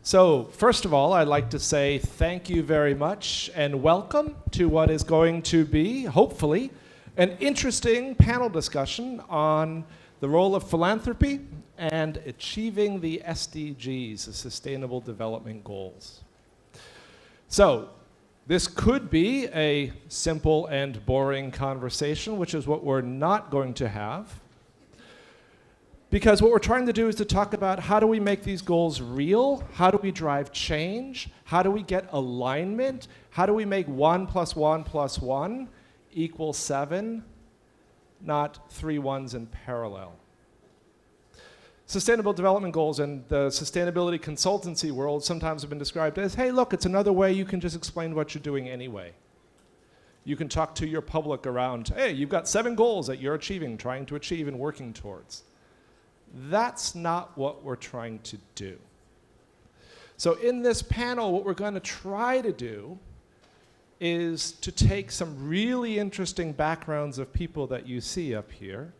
So, first of all, I'd like to say thank you very much and welcome to what is going to be, hopefully, an interesting panel discussion on the role of philanthropy and achieving the SDGs, the Sustainable Development Goals. So, this could be a simple and boring conversation, which is what we're not going to have. Because what we're trying to do is to talk about how do we make these goals real? How do we drive change? How do we get alignment? How do we make 1 + 1 + 1 = 7, not 3 ones in parallel? Sustainable development goals in the sustainability consultancy world sometimes have been described as, hey, look, it's another way you can just explain what you're doing anyway. You can talk to your public around, hey, you've got 7 goals that you're achieving, trying to achieve, and working towards. That's not what we're trying to do. So in this panel, what we're going to try to do is to take some really interesting backgrounds of people that you see up here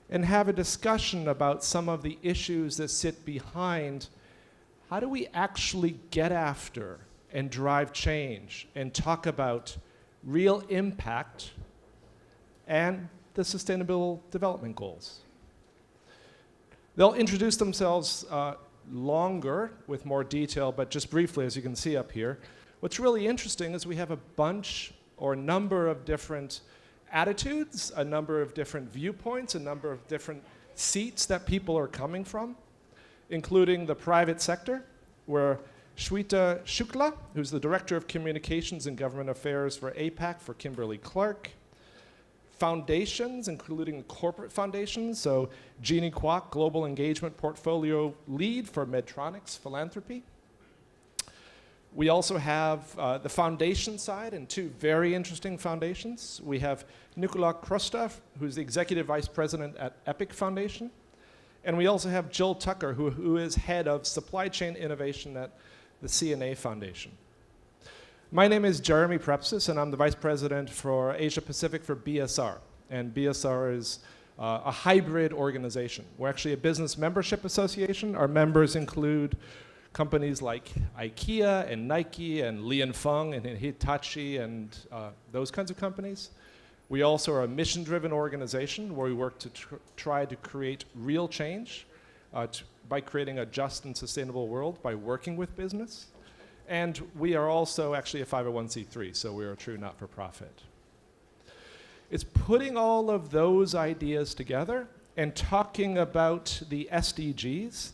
and have a discussion about some of the issues that sit behind how do we actually get after and drive change and talk about real impact and the Sustainable Development Goals. They'll introduce themselves longer with more detail, but just briefly, as you can see up here. What's really interesting is we have a bunch or a number of different attitudes, a number of different viewpoints, a number of different seats that people are coming from, including the private sector, where Shweta Shukla, who's the Director of Communications and Government Affairs for APAC for Kimberly-Clark, foundations, including corporate foundations, so Jeannie Kwok, Global Engagement Portfolio Lead for Medtronic's Philanthropy. We also have the foundation side and 2 very interesting foundations. We have Nicola Krostov, who's the Executive Vice President at Epic Foundation. And we also have Jill Tucker, who is Head of Supply Chain Innovation at the CNA Foundation. My name is Jeremy Prepsis, and I'm the Vice President for Asia Pacific for BSR. And BSR is a hybrid organization. We're actually a business membership association. Our members include companies like IKEA and Nike and Li & Fung and Hitachi and those kinds of companies. We also are a mission-driven organization where we work to try to create real change by creating a just and sustainable world by working with business. And we are also actually a 501c3, so we're a true not-for-profit. It's putting all of those ideas together and talking about the SDGs.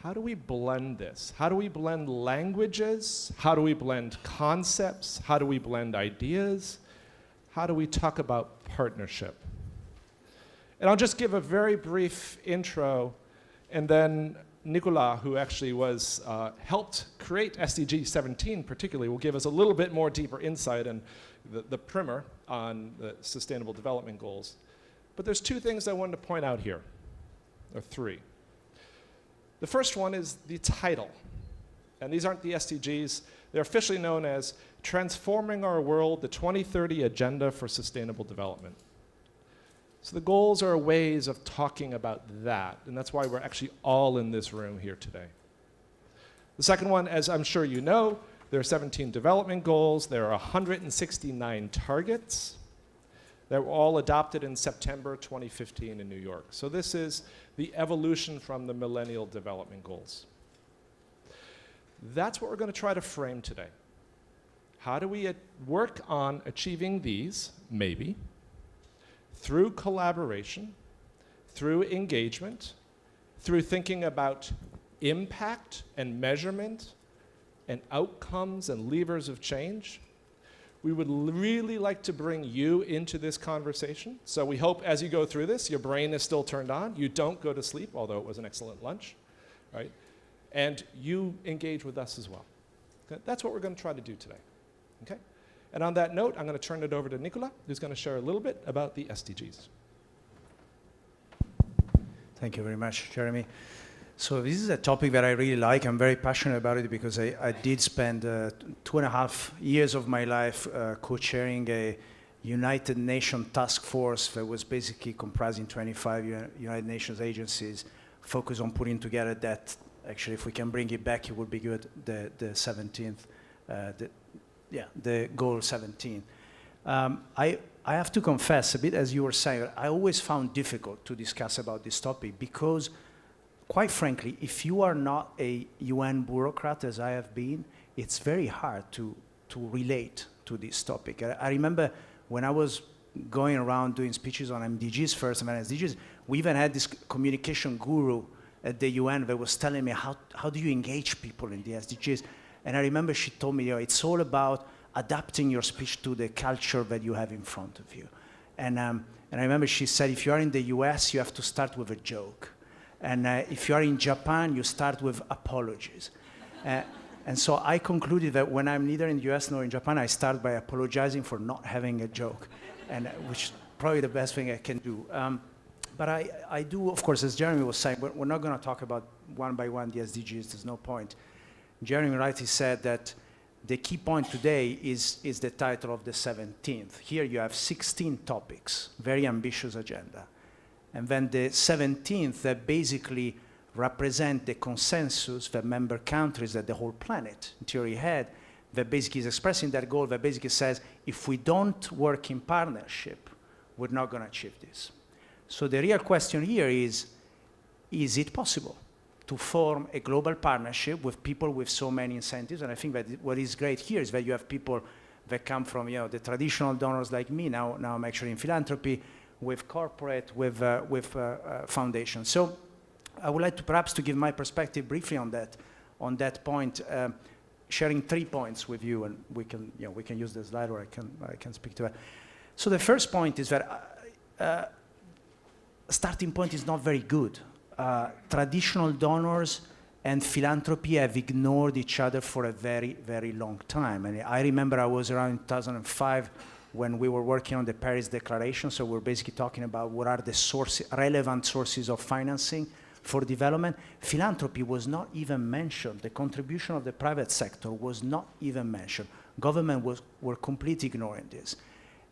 How do we blend this? How do we blend languages? How do we blend concepts? How do we blend ideas? How do we talk about partnership? And I'll just give a very brief intro, and then Nicola, who actually was helped create SDG 17 particularly, will give us a little bit more deeper insight and the primer on the Sustainable Development Goals. But there's 2 things I wanted to point out here, or 3. The first one is the title. And these aren't the SDGs. They're officially known as Transforming Our World, the 2030 Agenda for Sustainable Development. So the goals are ways of talking about that, and that's why we're actually all in this room here today. The second one, as I'm sure you know, there are 17 development goals. There are 169 targets that were all adopted in September 2015 in New York. So this is the evolution from the Millennial Development Goals. That's what we're going to try to frame today. How do we work on achieving these, maybe, through collaboration, through engagement, through thinking about impact and measurement and outcomes and levers of change? We would really like to bring you into this conversation. So we hope as you go through this, your brain is still turned on. You don't go to sleep, although it was an excellent lunch, right? And you engage with us as well. Okay? That's what we're going to try to do today. Okay? And on that note, I'm going to turn it over to Nicola, who's going to share a little bit about the SDGs. Thank you very much, Jeremy. So this is a topic that I really like. I'm very passionate about it because I did spend 2.5 years of my life co-chairing a United Nations task force that was basically comprising 25 United Nations agencies focused on putting together that Actually, if we can bring it back, it would be good. The 17th, the goal 17. I have to confess, a bit as you were saying, I always found difficult to discuss about this topic because, quite frankly, if you are not a UN bureaucrat, as I have been, it's very hard to relate to this topic. I remember when I was going around doing speeches on MDGs first and then SDGs, we even had this communication guru at the UN that was telling me, how do you engage people in the SDGs? And I remember she told me, it's all about adapting your speech to the culture that you have in front of you. And I remember she said, if you are in the US, you have to start with a joke. And if you are in Japan, you start with apologies. And so I concluded that when I'm neither in the US nor in Japan, I start by apologizing for not having a joke, and which is probably the best thing I can do. But I do, of course, as Jeremy was saying, we're not going to talk about one by one the SDGs, there's no point. Jeremy rightly said that the key point today is the title of the 17th. Here you have 16 topics, very ambitious agenda. And then the 17th that basically represent the consensus that member countries, that the whole planet in theory had, that basically is expressing that goal, that basically says, if we don't work in partnership, we're not going to achieve this. So the real question here is it possible to form a global partnership with people with so many incentives? And I think that what is great here is that you have people that come from the traditional donors like me, now I'm actually in philanthropy, with corporate, with foundations. So I would like to perhaps to give my perspective briefly on that point, sharing 3 points with you, and we can use the slide, or I can speak to it. So the first point is that starting point is not very good. Traditional donors and philanthropy have ignored each other for a very, very long time. And I remember I was around in 2005 when we were working on the Paris Declaration. So we're basically talking about what are the relevant sources of financing for development. Philanthropy was not even mentioned. The contribution of the private sector was not even mentioned. Government were completely ignoring this.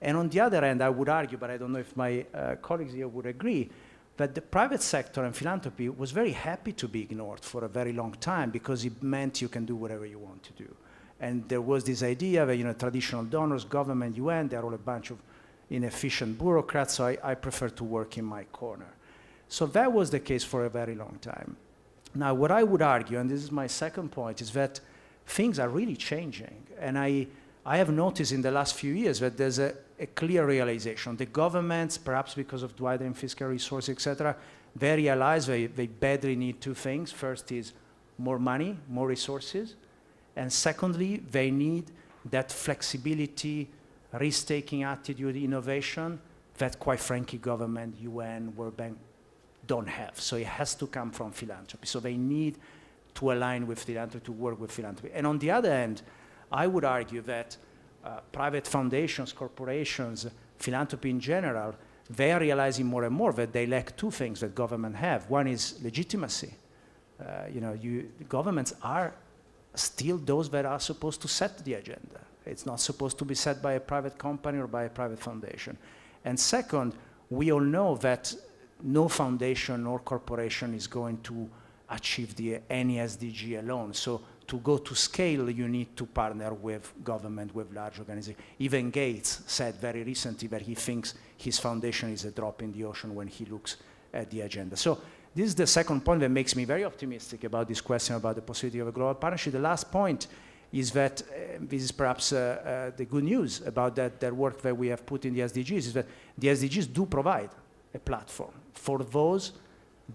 And on the other hand, I would argue, but I don't know if my colleagues here would agree, that the private sector and philanthropy was very happy to be ignored for a very long time because it meant you can do whatever you want to do. And there was this idea that traditional donors, government, UN, they're all a bunch of inefficient bureaucrats, so I prefer to work in my corner. So that was the case for a very long time. Now, what I would argue, and this is my second point, is that things are really changing. And I have noticed in the last few years that there's a clear realization. The governments, perhaps because of widening fiscal resources, et cetera, they realize they badly need two things. First is more money, more resources. And secondly, they need that flexibility, risk-taking attitude, innovation that, quite frankly, government, UN, World Bank don't have. So it has to come from philanthropy. So they need to align with philanthropy, to work with philanthropy. And on the other hand, I would argue that private foundations, corporations, philanthropy in general, they are realizing more and more that they lack two things that government have. One is legitimacy. Governments are still those that are supposed to set the agenda. It's not supposed to be set by a private company or by a private foundation. And second, we all know that no foundation or corporation is going to achieve any SDG alone. So to go to scale, you need to partner with government, with large organizations. Even Gates said very recently that he thinks his foundation is a drop in the ocean when he looks at the agenda. So this is the second point that makes me very optimistic about this question about the possibility of a global partnership. The last point is that, this is perhaps the good news about that work that we have put in the SDGs, is that the SDGs do provide a platform for those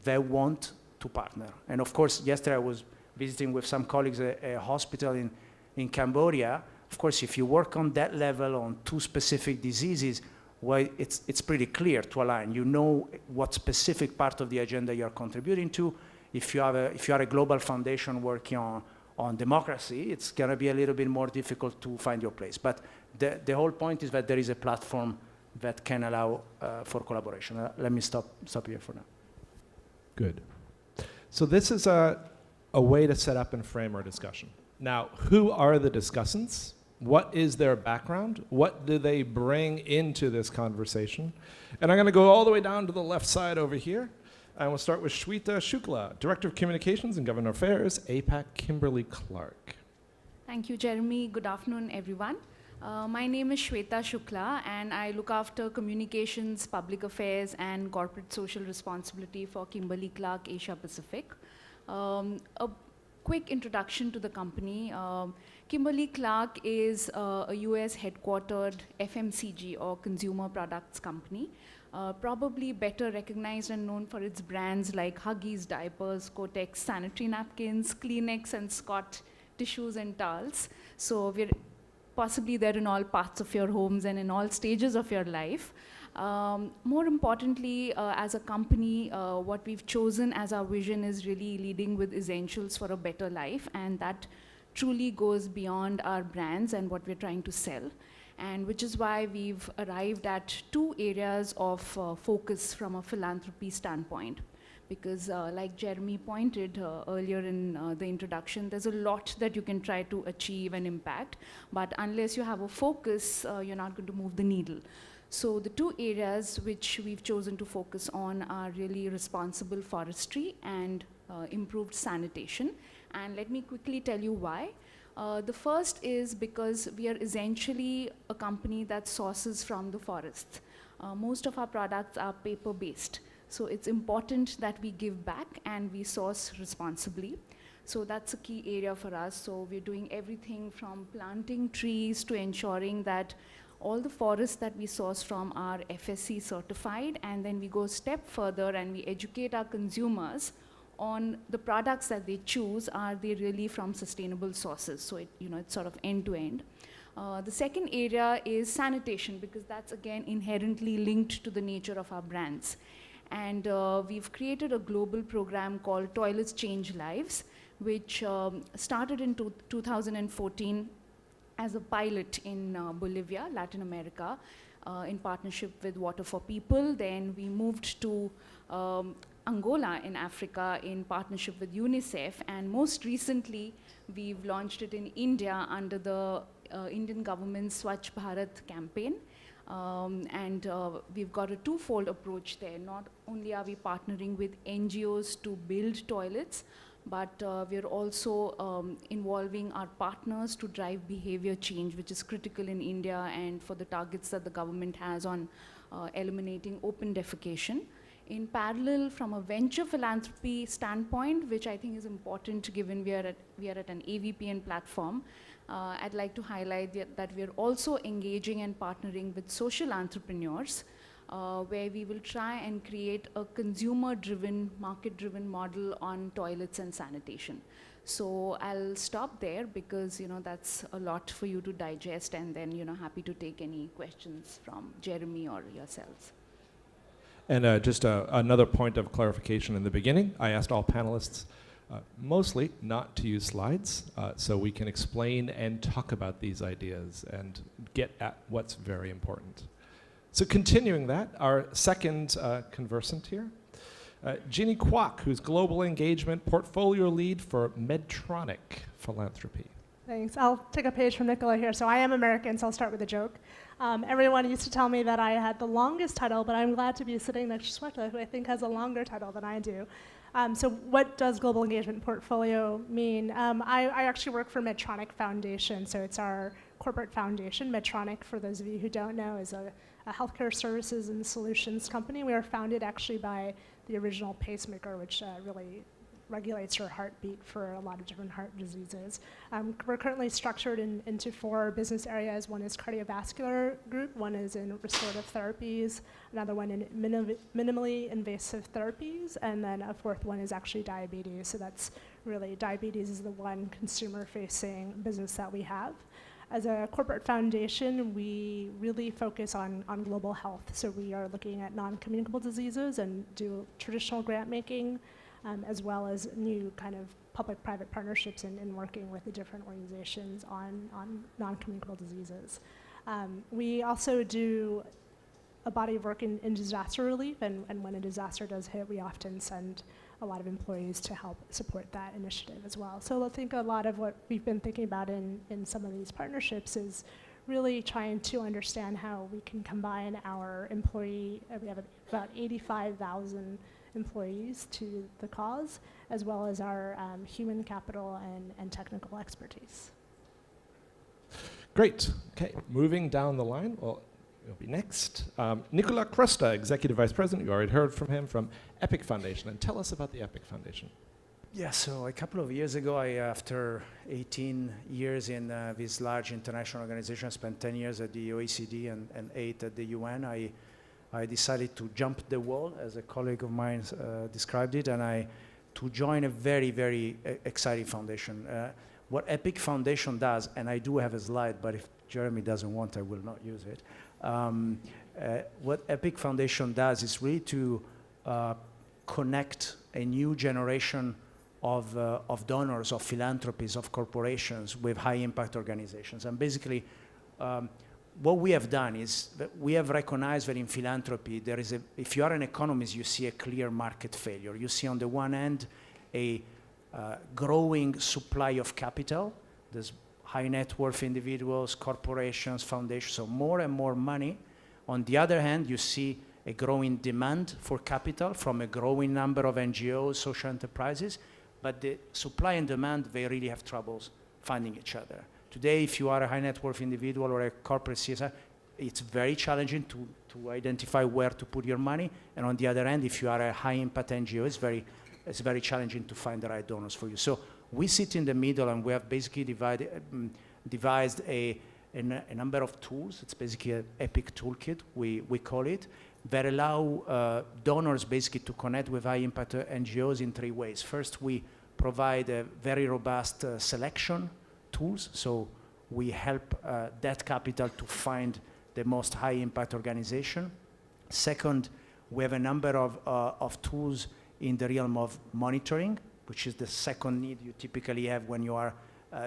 that want to partner. And of course, yesterday I was visiting with some colleagues a hospital in Cambodia. Of course, if you work on that level on two specific diseases, well, it's pretty clear to align. You know what specific part of the agenda you're contributing to. If you are a global foundation working on democracy, it's going to be a little bit more difficult to find your place. But the whole point is that there is a platform that can allow for collaboration. Let me stop here for now. Good. So this is a way to set up and frame our discussion. Now, who are the discussants? What is their background? What do they bring into this conversation? And I'm going to go all the way down to the left side over here. And we'll start with Shweta Shukla, Director of Communications and Government Affairs, APAC, Kimberly-Clark. Thank you, Jeremy. Good afternoon, everyone. My name is Shweta Shukla, and I look after communications, public affairs, and corporate social responsibility for Kimberly-Clark Asia Pacific. A quick introduction to the company. Kimberly-Clark is a US headquartered FMCG or consumer products company, probably better recognized and known for its brands like Huggies diapers, Kotex sanitary napkins, Kleenex and Scott tissues and towels. So we're possibly there in all parts of your homes and in all stages of your life. More importantly, as a company, what we've chosen as our vision is really leading with essentials for a better life, and that truly goes beyond our brands and what we're trying to sell, and which is why we've arrived at two areas of focus from a philanthropy standpoint. Because like Jeremy pointed earlier in the introduction, there's a lot that you can try to achieve and impact, but unless you have a focus, you're not going to move the needle. So the two areas which we've chosen to focus on are really responsible forestry and improved sanitation. And let me quickly tell you why. The first is because we are essentially a company that sources from the forest. Most of our products are paper-based. So it's important that we give back and we source responsibly. So that's a key area for us. So we're doing everything from planting trees to ensuring that all the forests that we source from are FSC certified, and then we go a step further and we educate our consumers on the products that they choose, are they really from sustainable sources? So it's sort of end to end. The second area is sanitation, because that's again inherently linked to the nature of our brands. And we've created a global program called Toilets Change Lives, which started in 2014 as a pilot in Bolivia, Latin America, in partnership with Water for People. Then we moved to Angola in Africa in partnership with UNICEF. And most recently, we've launched it in India under the Indian government's Swachh Bharat campaign. We've got a twofold approach there. Not only are we partnering with NGOs to build toilets, but we're also involving our partners to drive behavior change, which is critical in India and for the targets that the government has on eliminating open defecation. In parallel, from a venture philanthropy standpoint, which I think is important given we are at an AVPN platform, I'd like to highlight that we're also engaging and partnering with social entrepreneurs, where we will try and create a consumer-driven, market-driven model on toilets and sanitation. So I'll stop there because that's a lot for you to digest, and then happy to take any questions from Jeremy or yourselves. And just another point of clarification in the beginning, I asked all panelists mostly not to use slides, so we can explain and talk about these ideas and get at what's very important. So continuing that, our second conversant here, Jeannie Kwok, who's Global Engagement Portfolio Lead for Medtronic Philanthropy. Thanks. I'll take a page from Nicola here. So I am American, so I'll start with a joke. Everyone used to tell me that I had the longest title, but I'm glad to be sitting next to Shweta, who I think has a longer title than I do. So what does Global Engagement Portfolio mean? I actually work for Medtronic Foundation, so it's our corporate foundation. Medtronic, for those of you who don't know, is a healthcare services and solutions company. We were founded actually by the original pacemaker, which really regulates your heartbeat for a lot of different heart diseases. We're currently structured into 4 business areas. One is cardiovascular group, one is in restorative therapies, another one in minimally invasive therapies, and then a 4th one is actually diabetes. So that's really, diabetes is the one consumer-facing business that we have. As a corporate foundation, we really focus on global health. So we are looking at non-communicable diseases and do traditional grant making, as well as new kind of public-private partnerships and working with the different organizations on non-communicable diseases. We also do a body of work in disaster relief, and when a disaster does hit, we often send a lot of employees to help support that initiative as well. So I think a lot of what we've been thinking about in some of these partnerships is really trying to understand how we can combine our employee, we have about 85,000 employees to the cause, as well as our human capital and technical expertise. Great. Okay, moving down the line. Well, you'll be next. Nicola Crusta, Executive Vice President. You already heard from him from EPIC Foundation. And tell us about the EPIC Foundation. Yeah, so a couple of years ago, after 18 years in this large international organization, I spent 10 years at the OECD and 8 at the UN. I decided to jump the wall, as a colleague of mine described it, and to join a very, very exciting foundation. What EPIC Foundation does, and I do have a slide, but if Jeremy doesn't want, I will not use it. What EPIC Foundation does is really to connect a new generation of donors, of philanthropies, of corporations with high impact organizations. And basically, what we have done is that we have recognized that in philanthropy, there is if you are an economist, you see a clear market failure. You see on the one hand, a growing supply of capital. There's high net worth individuals, corporations, foundations, so more and more money. On the other hand, you see a growing demand for capital from a growing number of NGOs, social enterprises, but the supply and demand, they really have troubles finding each other. Today, if you are a high net worth individual or a corporate CSR, it's very challenging to identify where to put your money. And on the other end, if you are a high impact NGO, it's very challenging to find the right donors for you. So we sit in the middle, and we have basically devised a number of tools. It's basically an EPIC toolkit, we call it, that allow donors basically to connect with high impact NGOs in 3 ways. First, we provide a very robust selection tools. So we help that capital to find the most high impact organization. Second, we have a number of tools in the realm of monitoring, which is the second need you typically have when you are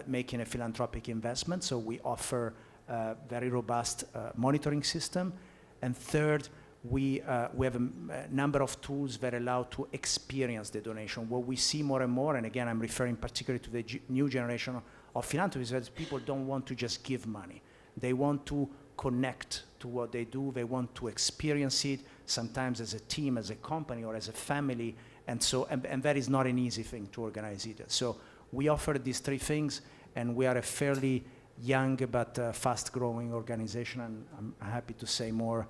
making a philanthropic investment. So we offer a very robust monitoring system. And third, we have a number of tools that allow to experience the donation. What we see more and more, and again, I'm referring particularly to the new generation of philanthropists, that people don't want to just give money. They want to connect to what they do. They want to experience it, sometimes as a team, as a company, or as a family. And so, and that is not an easy thing to organize either. So we offer these 3 things, and we are a fairly young but fast-growing organization. And I'm happy to say more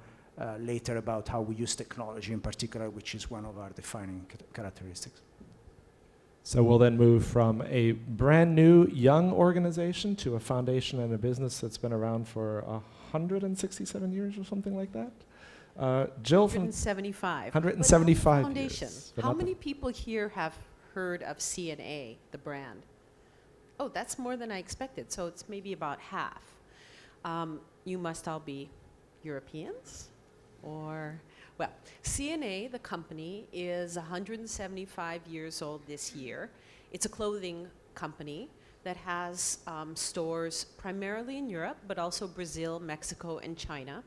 later about how we use technology in particular, which is one of our defining characteristics. So we'll then move from a brand new young organization to a foundation and a business that's been around for 167 years or something like that. Jill from 175. 175 Foundation. years. How many people here have heard of CNA, the brand? Oh, that's more than I expected. So it's maybe about half. You must all be Europeans, or well, CNA, the company, is 175 years old this year. It's a clothing company that has stores primarily in Europe, but also Brazil, Mexico, and China.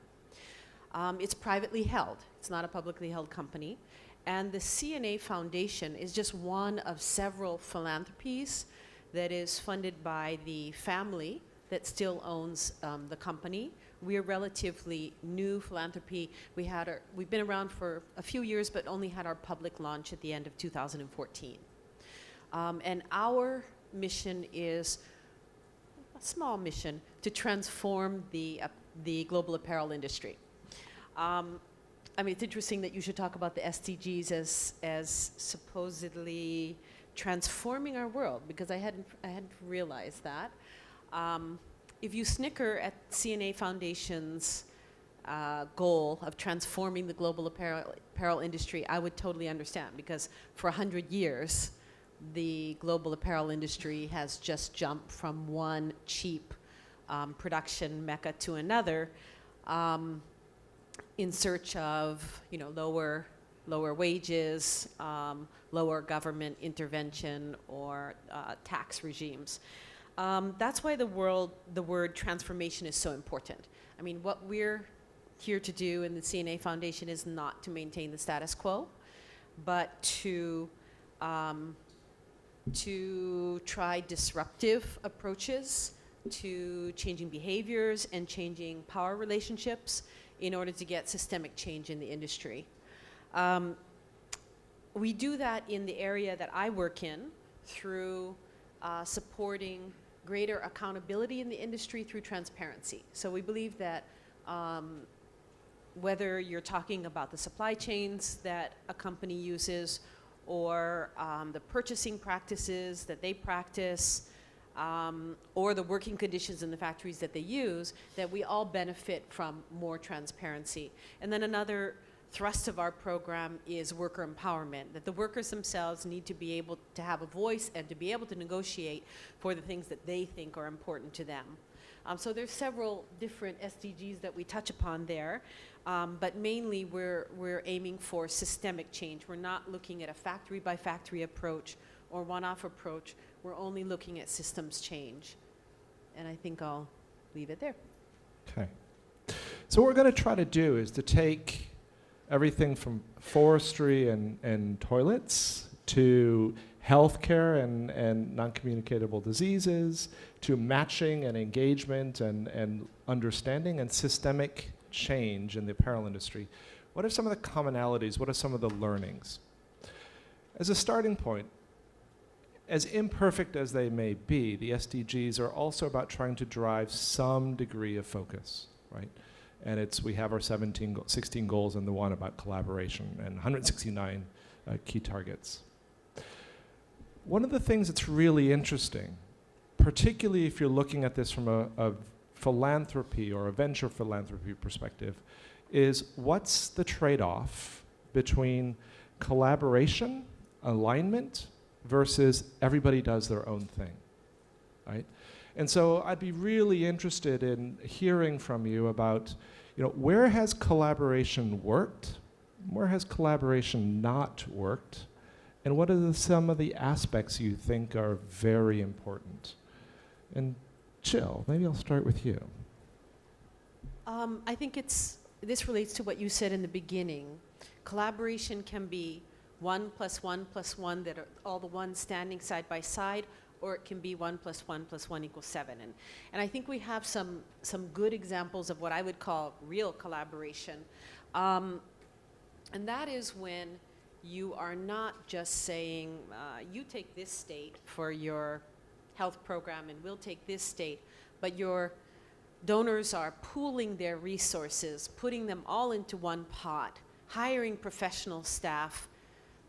It's privately held. It's not a publicly held company. And the CNA Foundation is just one of several philanthropies that is funded by the family that still owns the company. We're relatively new philanthropy. We've been around for a few years, but only had our public launch at the end of 2014. And our mission is a small mission to transform the global apparel industry. I mean, it's interesting that you should talk about the SDGs as supposedly transforming our world, because I hadn't realized that. If you snicker at CNA Foundation's goal of transforming the global apparel industry, I would totally understand, because for 100 years, the global apparel industry has just jumped from one cheap production mecca to another in search of, you know, lower wages, lower government intervention, or tax regimes. That's why the word transformation is so important. I mean, what we're here to do in the CNA Foundation is not to maintain the status quo, but to try disruptive approaches to changing behaviors and changing power relationships in order to get systemic change in the industry. we do that in the area that I work in through supporting greater accountability in the industry through transparency. So we believe that whether you're talking about the supply chains that a company uses or the purchasing practices that they practice or the working conditions in the factories that they use, that we all benefit from more transparency. And then another thrust of our program is worker empowerment, that the workers themselves need to be able to have a voice and to be able to negotiate for the things that they think are important to them. So there's several different SDGs that we touch upon there, but mainly we're aiming for systemic change. We're not looking at a factory by factory approach or one-off approach. We're only looking at systems change. And I think I'll leave it there. Okay. So what we're going to try to do is to take everything from forestry and toilets to healthcare and non-communicable diseases to matching and engagement and understanding and systemic change in the apparel industry. What are some of the commonalities? What are some of the learnings? As a starting point, as imperfect as they may be, the SDGs are also about trying to drive some degree of focus, right? And we have our 16 goals and the one about collaboration and 169 key targets. One of the things that's really interesting, particularly if you're looking at this from a philanthropy or a venture philanthropy perspective, is what's the trade-off between collaboration, alignment, versus everybody does their own thing, right? And so I'd be really interested in hearing from you about, where has collaboration worked? Where has collaboration not worked? And what are some of the aspects you think are very important? And Jill, maybe I'll start with you. I think this relates to what you said in the beginning. Collaboration can be 1 + 1 + 1 that are all the ones standing side by side, or it can be 1 + 1 + 1 = 7. And I think we have some good examples of what I would call real collaboration. And that is when you are not just saying, you take this state for your health program and we'll take this state, but your donors are pooling their resources, putting them all into one pot, hiring professional staff,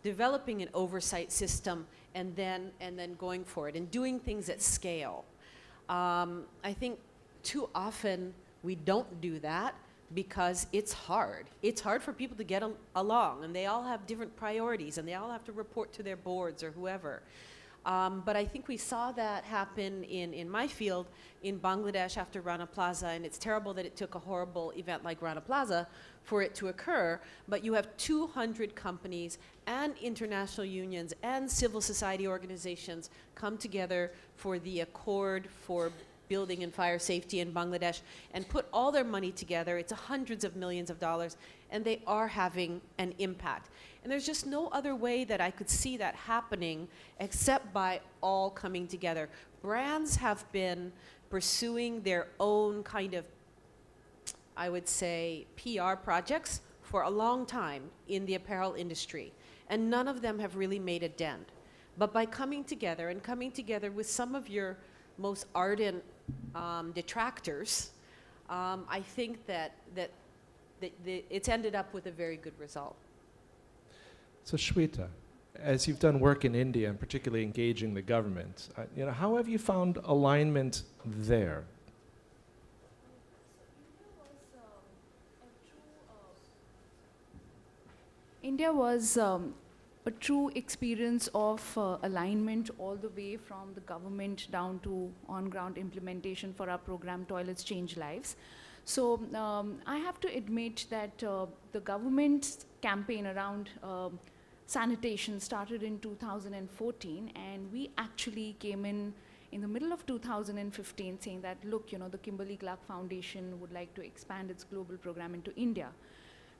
developing an oversight system, and then going for it and doing things at scale. I think too often we don't do that because it's hard. It's hard for people to get along, and they all have different priorities, and they all have to report to their boards or whoever. But I think we saw that happen in my field in Bangladesh after Rana Plaza, and it's terrible that it took a horrible event like Rana Plaza for it to occur, but you have 200 companies and international unions and civil society organizations come together for the Accord for Building and Fire Safety in Bangladesh and put all their money together. It's hundreds of millions of dollars, and they are having an impact. And there's just no other way that I could see that happening except by all coming together. Brands have been pursuing their own kind of, I would say, PR projects for a long time in the apparel industry, and none of them have really made a dent. But by coming together and coming together with some of your most ardent detractors, I think that it's ended up with a very good result. So Shweta, as you've done work in India and particularly engaging the government, how have you found alignment there? India was a true experience of alignment all the way from the government down to on-ground implementation for our program Toilets Change Lives. So I have to admit that the government's campaign around sanitation started in 2014, and we actually came in the middle of 2015 saying that, look, the Kimberly-Clark Foundation would like to expand its global program into India.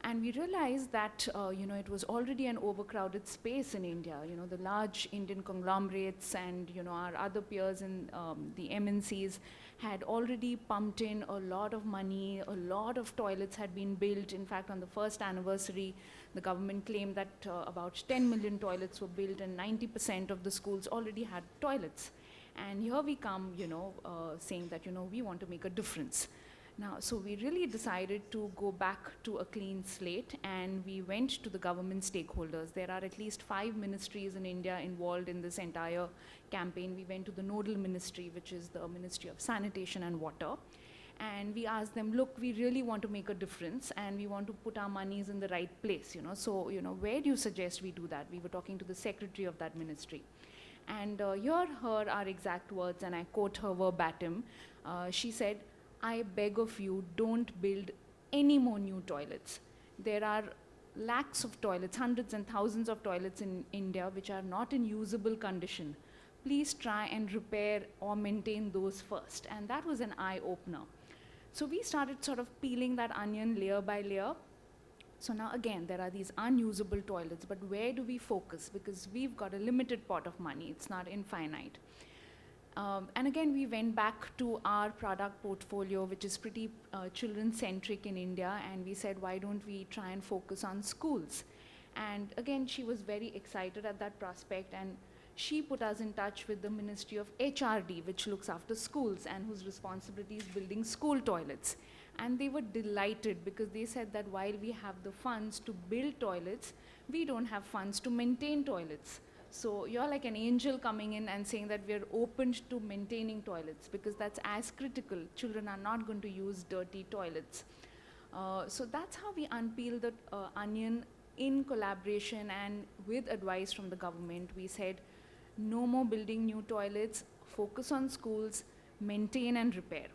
And we realized that, it was already an overcrowded space in India. The large Indian conglomerates and, our other peers in the MNCs had already pumped in a lot of money. A lot of toilets had been built, in fact, on the first anniversary. The government claimed that about 10 million toilets were built and 90% of the schools already had toilets. And here we come, saying that, we want to make a difference. Now, so we really decided to go back to a clean slate, and we went to the government stakeholders. There are at least 5 ministries in India involved in this entire campaign. We went to the nodal ministry, which is the Ministry of Sanitation and Water. And we asked them, look, we really want to make a difference, and we want to put our monies in the right place, So, where do you suggest we do that? We were talking to the secretary of that ministry. And here are our exact words, and I quote her verbatim. She said, I beg of you, don't build any more new toilets. There are lakhs of toilets, hundreds and thousands of toilets in India which are not in usable condition. Please try and repair or maintain those first. And that was an eye-opener. So we started sort of peeling that onion layer by layer. So now again, there are these unusable toilets, but where do we focus? Because we've got a limited pot of money, it's not infinite. And again, we went back to our product portfolio, which is pretty children-centric in India, and we said, why don't we try and focus on schools? And again, she was very excited at that prospect, and she put us in touch with the Ministry of HRD, which looks after schools and whose responsibility is building school toilets. And they were delighted because they said that while we have the funds to build toilets, we don't have funds to maintain toilets. So you're like an angel coming in and saying that we're open to maintaining toilets because that's as critical. Children are not going to use dirty toilets. So that's how we unpeel the onion in collaboration and with advice from the government. We said, no more building new toilets, focus on schools, maintain and repair.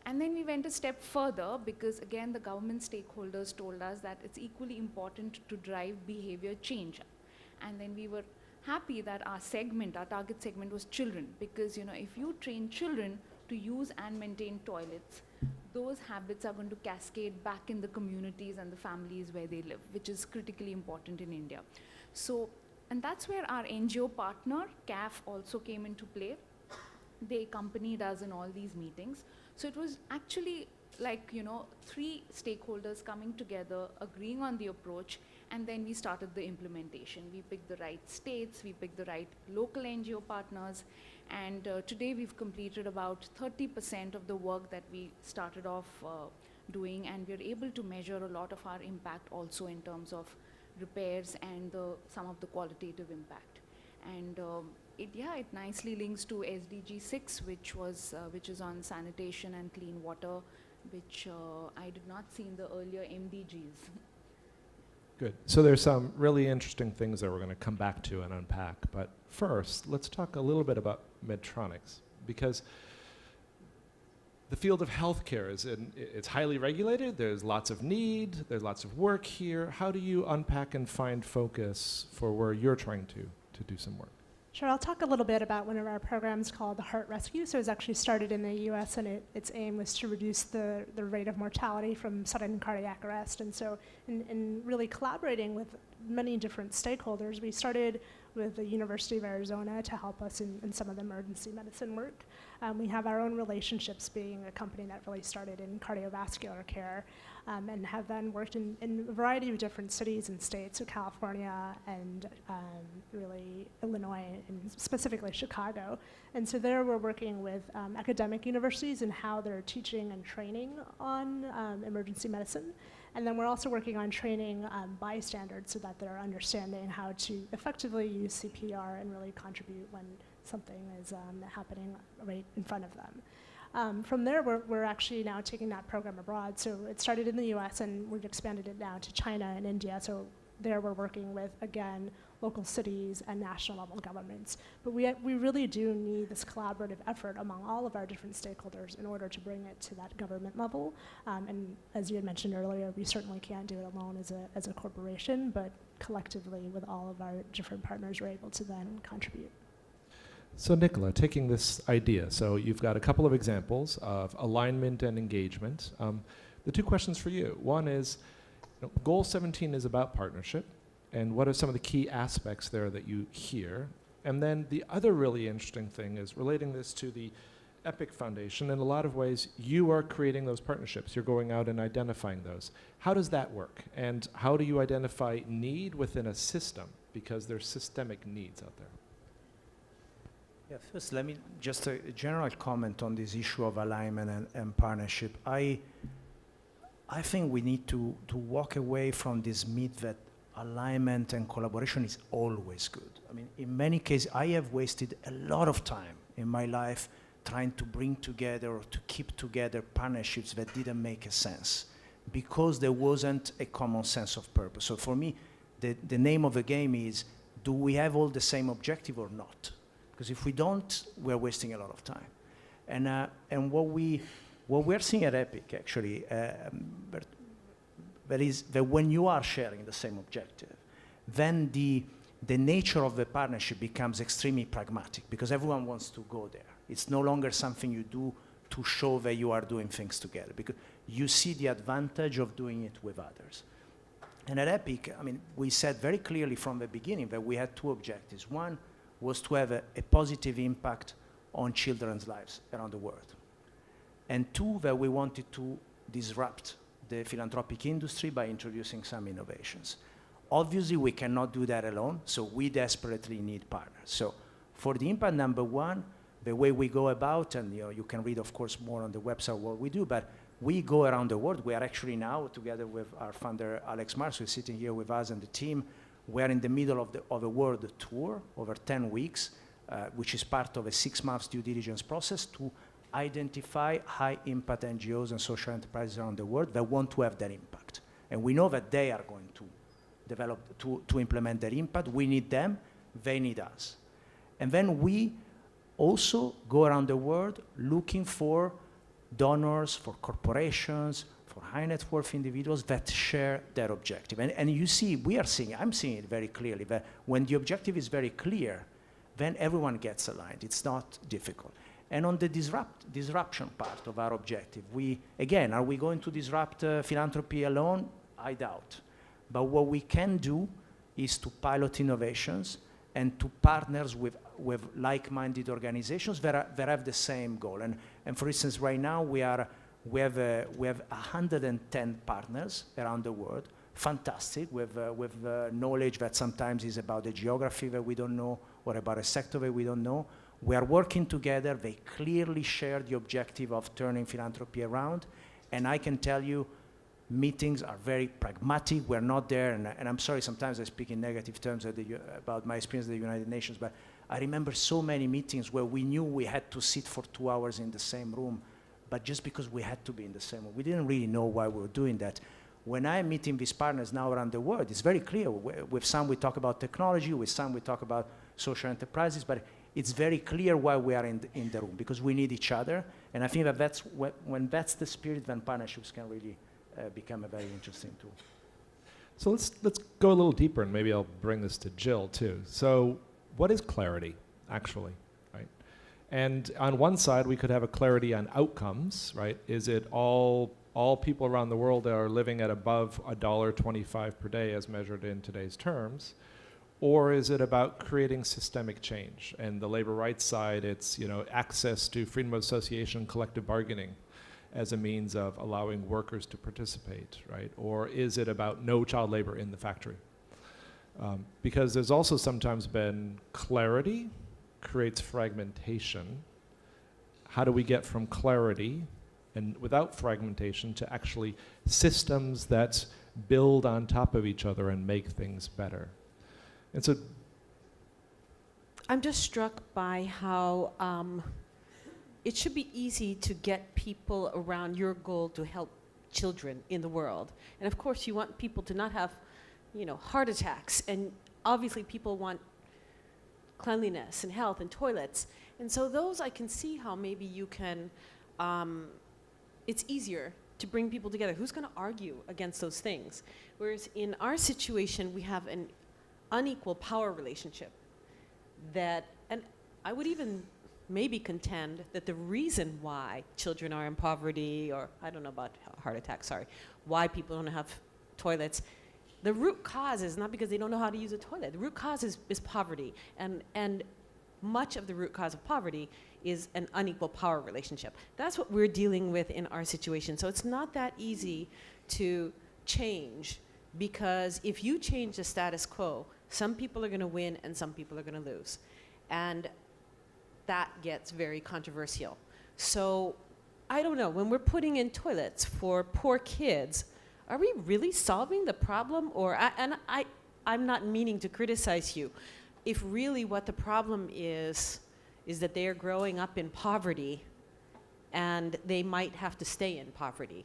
And then we went a step further because again, the government stakeholders told us that it's equally important to drive behavior change. And then we were happy that our target segment was children, because if you train children to use and maintain toilets, those habits are going to cascade back in the communities and the families where they live, which is critically important in India. So, and that's where our NGO partner, CAF, also came into play. They accompanied us in all these meetings. So it was actually like, 3 stakeholders coming together, agreeing on the approach, and then we started the implementation. We picked the right states, we picked the right local NGO partners, and today we've completed about 30% of the work that we started off doing, and we're able to measure a lot of our impact also in terms of repairs and some of the qualitative impact. And it nicely links to SDG 6, which is on sanitation and clean water, which I did not see in the earlier MDGs. Good. So there's some really interesting things that we're going to come back to and unpack. But first, let's talk a little bit about Medtronics, because the field of healthcare it's highly regulated. There's lots of need. There's lots of work here. How do you unpack and find focus for where you're trying to do some work? Sure, I'll talk a little bit about one of our programs called the Heart Rescue. So it was actually started in the US, and its aim was to reduce the rate of mortality from sudden cardiac arrest. And so in really collaborating with many different stakeholders, we started with the University of Arizona to help us in some of the emergency medicine work. We have our own relationships, being a company that really started in cardiovascular care, and have then worked in a variety of different cities and states, so California and really Illinois and specifically Chicago. And so there we're working with academic universities and how they're teaching and training on emergency medicine. And then we're also working on training bystanders so that they're understanding how to effectively use CPR and really contribute when something is happening right in front of them. From there, we're actually now taking that program abroad. So it started in the US, and we've expanded it now to China and India. So there we're working with, again, local cities and national level governments. But we really do need this collaborative effort among all of our different stakeholders in order to bring it to that government level. And as you had mentioned earlier, we certainly can't do it alone as a corporation, but collectively with all of our different partners, we're able to then contribute. So Nicola, taking this idea, so you've got a couple of examples of alignment and engagement. The 2 questions for you. One is, Goal 17 is about partnership, and what are some of the key aspects there that you hear? And then the other really interesting thing is relating this to the Epic Foundation, in a lot of ways, you are creating those partnerships. You're going out and identifying those. How does that work? And how do you identify need within a system? Because there's systemic needs out there. Yeah, first, let me just a general comment on this issue of alignment and partnership. I think we need to walk away from this myth that alignment and collaboration is always good. I mean, in many cases, I have wasted a lot of time in my life trying to bring together or to keep together partnerships that didn't make a sense because there wasn't a common sense of purpose. So for me, the name of the game is, do we have all the same objective or not? Because if we don't, we're wasting a lot of time. And what we're seeing at Epic, actually, that is that when you are sharing the same objective, then the nature of the partnership becomes extremely pragmatic because everyone wants to go there. It's no longer something you do to show that you are doing things together because you see the advantage of doing it with others. And at Epic, I mean, we said very clearly from the beginning that we had two objectives. One was to have a positive impact on children's lives around the world. And two, that we wanted to disrupt the philanthropic industry by introducing some innovations. Obviously, we cannot do that alone, so we desperately need partners. So for the impact number one, the way we go about, and you can read, of course, more on the website what we do, but we go around the world. We are actually now, together with our founder, Alex Mars, who is sitting here with us and the team, we're in the middle of a world tour over 10 weeks, which is part of a 6 months due diligence process to identify high-impact NGOs and social enterprises around the world that want to have that impact. And we know that they are going to develop, to implement that impact. We need them, they need us. And then we also go around the world looking for donors, for corporations, for high net worth individuals that share their objective. And you see, I'm seeing it very clearly, that when the objective is very clear, then everyone gets aligned. It's not difficult. And on the disruption part of our objective, are we going to disrupt philanthropy alone? I doubt. But what we can do is to pilot innovations and to partners with like-minded organizations that have the same goal. And for instance, right now we have 110 partners around the world, fantastic, with knowledge that sometimes is about the geography that we don't know or about a sector that we don't know. We are working together. They clearly share the objective of turning philanthropy around. And I can tell you, meetings are very pragmatic. We're not there, and I'm sorry, sometimes I speak in negative terms about my experience at the United Nations, but I remember so many meetings where we knew we had to sit for 2 hours in the same room, but just because we had to be in the same room. We didn't really know why we were doing that. When I'm meeting these partners now around the world, it's very clear. With some we talk about technology, with some we talk about social enterprises, but it's very clear why we are in the room, because we need each other. And I think that that's when that's the spirit, then partnerships can really become a very interesting tool. So let's go a little deeper, and maybe I'll bring this to Jill too. So what is clarity, actually, right? And on one side, we could have a clarity on outcomes, right? Is it all people around the world that are living at above $1.25 per day as measured in today's terms? Or is it about creating systemic change? And the labor rights side, it's access to freedom of association, collective bargaining as a means of allowing workers to participate, right? Or is it about no child labor in the factory? Because there's also sometimes been clarity creates fragmentation. How do we get from clarity and without fragmentation to actually systems that build on top of each other and make things better? And so I'm just struck by how it should be easy to get people around your goal to help children in the world. And of course, you want people to not have, heart attacks. And obviously, people want cleanliness and health and toilets. And so those, I can see how maybe you can, it's easier to bring people together. Who's going to argue against those things? Whereas in our situation, we have an unequal power relationship that, and I would even maybe contend that the reason why children are in poverty, or I don't know about heart attacks, sorry, why people don't have toilets, the root cause is not because they don't know how to use a toilet. The root cause is poverty. And much of the root cause of poverty is an unequal power relationship. That's what we're dealing with in our situation. So it's not that easy to change, because if you change the status quo, some people are going to win and some people are going to lose. And that gets very controversial. So I don't know, when we're putting in toilets for poor kids, are we really solving the problem? Or, I'm not meaning to criticize you. If really what the problem is that they are growing up in poverty and they might have to stay in poverty.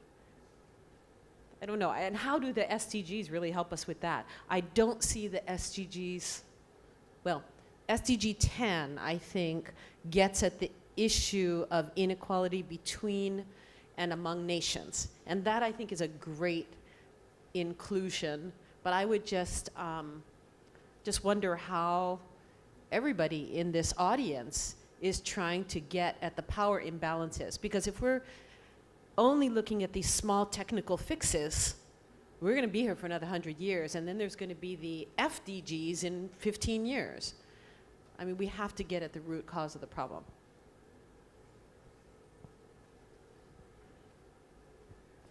I don't know. And how do the SDGs really help us with that? I don't see the SDGs, well, SDG 10, I think, gets at the issue of inequality between and among nations. And that, I think, is a great inclusion. But I would just wonder how everybody in this audience is trying to get at the power imbalances. Because if we're only looking at these small technical fixes, we're going to be here for another 100 years, and then there's going to be the FDGs in 15 years. I mean, we have to get at the root cause of the problem.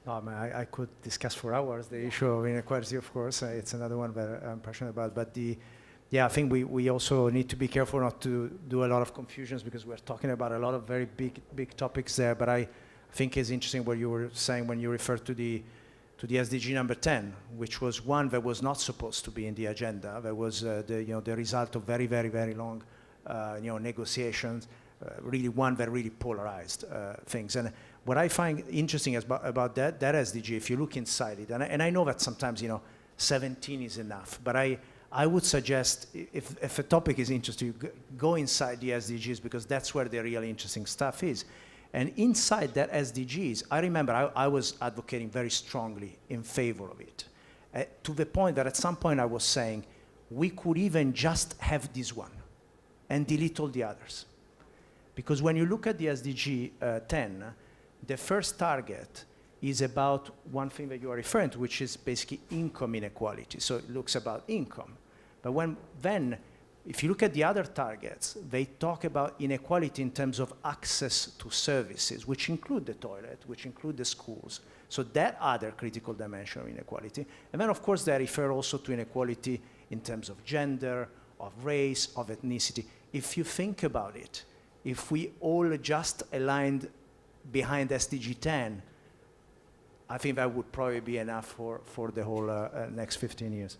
No, I mean, I could discuss for hours the issue of inequality, of course. It's another one that I'm passionate about. But I think we also need to be careful not to do a lot of confusions, because we're talking about a lot of very big topics there. But I think it's interesting what you were saying when you referred to the SDG number 10, which was one that was not supposed to be in the agenda. That was the result of very, very, very long negotiations. Really one that really polarized things. And what I find interesting about that SDG, if you look inside it, and I know that sometimes 17 is enough, but I would suggest, if a topic is interesting, go inside the SDGs, because that's where the really interesting stuff is. And inside that SDGs, I remember I was advocating very strongly in favor of it, to the point that at some point I was saying, we could even just have this one and delete all the others. Because when you look at the SDG 10, the first target is about one thing that you are referring to, which is basically income inequality. So it looks about income. But then, if you look at the other targets, they talk about inequality in terms of access to services, which include the toilet, which include the schools. So that other critical dimension of inequality. And then, of course, they refer also to inequality in terms of gender, of race, of ethnicity. If you think about it, if we all just aligned behind SDG 10, I think that would probably be enough for the whole next 15 years.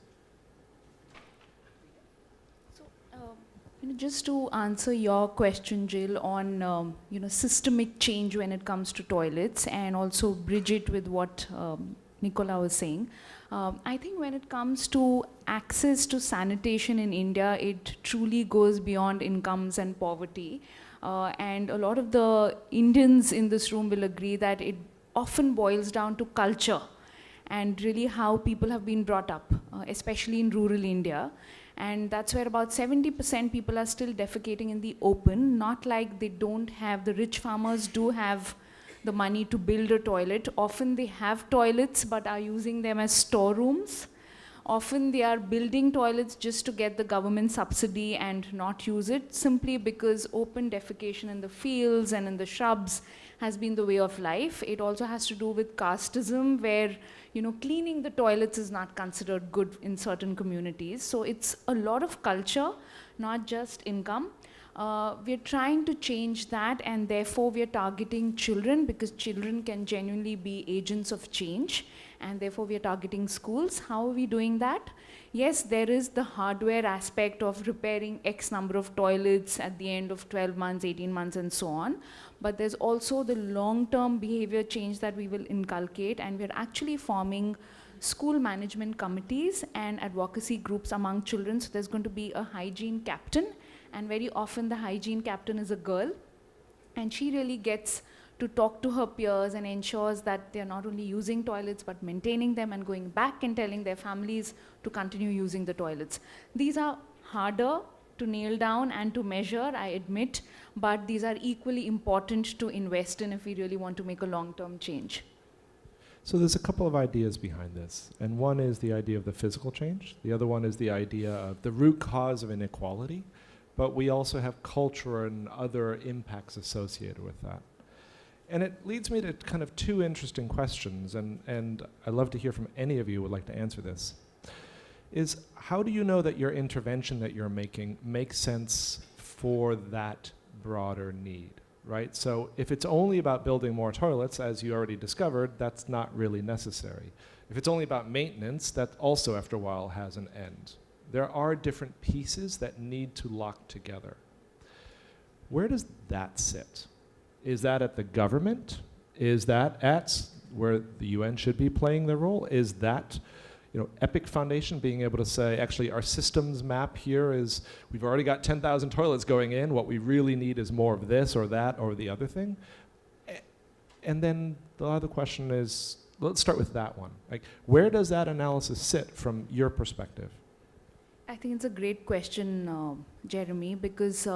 Just to answer your question, Jill, on systemic change when it comes to toilets, and also bridge it with what Nicola was saying. I think when it comes to access to sanitation in India, it truly goes beyond incomes and poverty. And a lot of the Indians in this room will agree that it often boils down to culture and really how people have been brought up, especially in rural India. And that's where about 70% people are still defecating in the open, not like they don't have, the rich farmers do have the money to build a toilet. Often they have toilets but are using them as storerooms. Often they are building toilets just to get the government subsidy and not use it, simply because open defecation in the fields and in the shrubs has been the way of life. It also has to do with casteism, where cleaning the toilets is not considered good in certain communities. So it's a lot of culture, not just income. We're trying to change that, and therefore we're targeting children, because children can genuinely be agents of change, and therefore we're targeting schools. How are we doing that? Yes, there is the hardware aspect of repairing X number of toilets at the end of 12 months, 18 months, and so on. But there's also the long-term behavior change that we will inculcate, and we're actually forming school management committees and advocacy groups among children. So there's going to be a hygiene captain, and very often the hygiene captain is a girl, and she really gets to talk to her peers and ensures that they're not only using toilets but maintaining them and going back and telling their families to continue using the toilets. These are harder to nail down and to measure, I admit, but these are equally important to invest in if we really want to make a long-term change. So there's a couple of ideas behind this, and one is the idea of the physical change. The other one is the idea of the root cause of inequality, but we also have culture and other impacts associated with that. And it leads me to kind of two interesting questions, and I'd love to hear from any of you who would like to answer this. Is how do you know that your intervention that you're making makes sense for that broader need, right? So if it's only about building more toilets, as you already discovered, that's not really necessary. If it's only about maintenance, that also after a while has an end. There are different pieces that need to lock together. Where does that sit? Is that at the government? Is that at where the UN should be playing their role? Is that, EPIC Foundation being able to say, actually, our systems map here is, we've already got 10,000 toilets going in, what we really need is more of this or that or the other thing? And then the other question is, let's start with that one. Like, where does that analysis sit from your perspective? I think it's a great question, Jeremy, because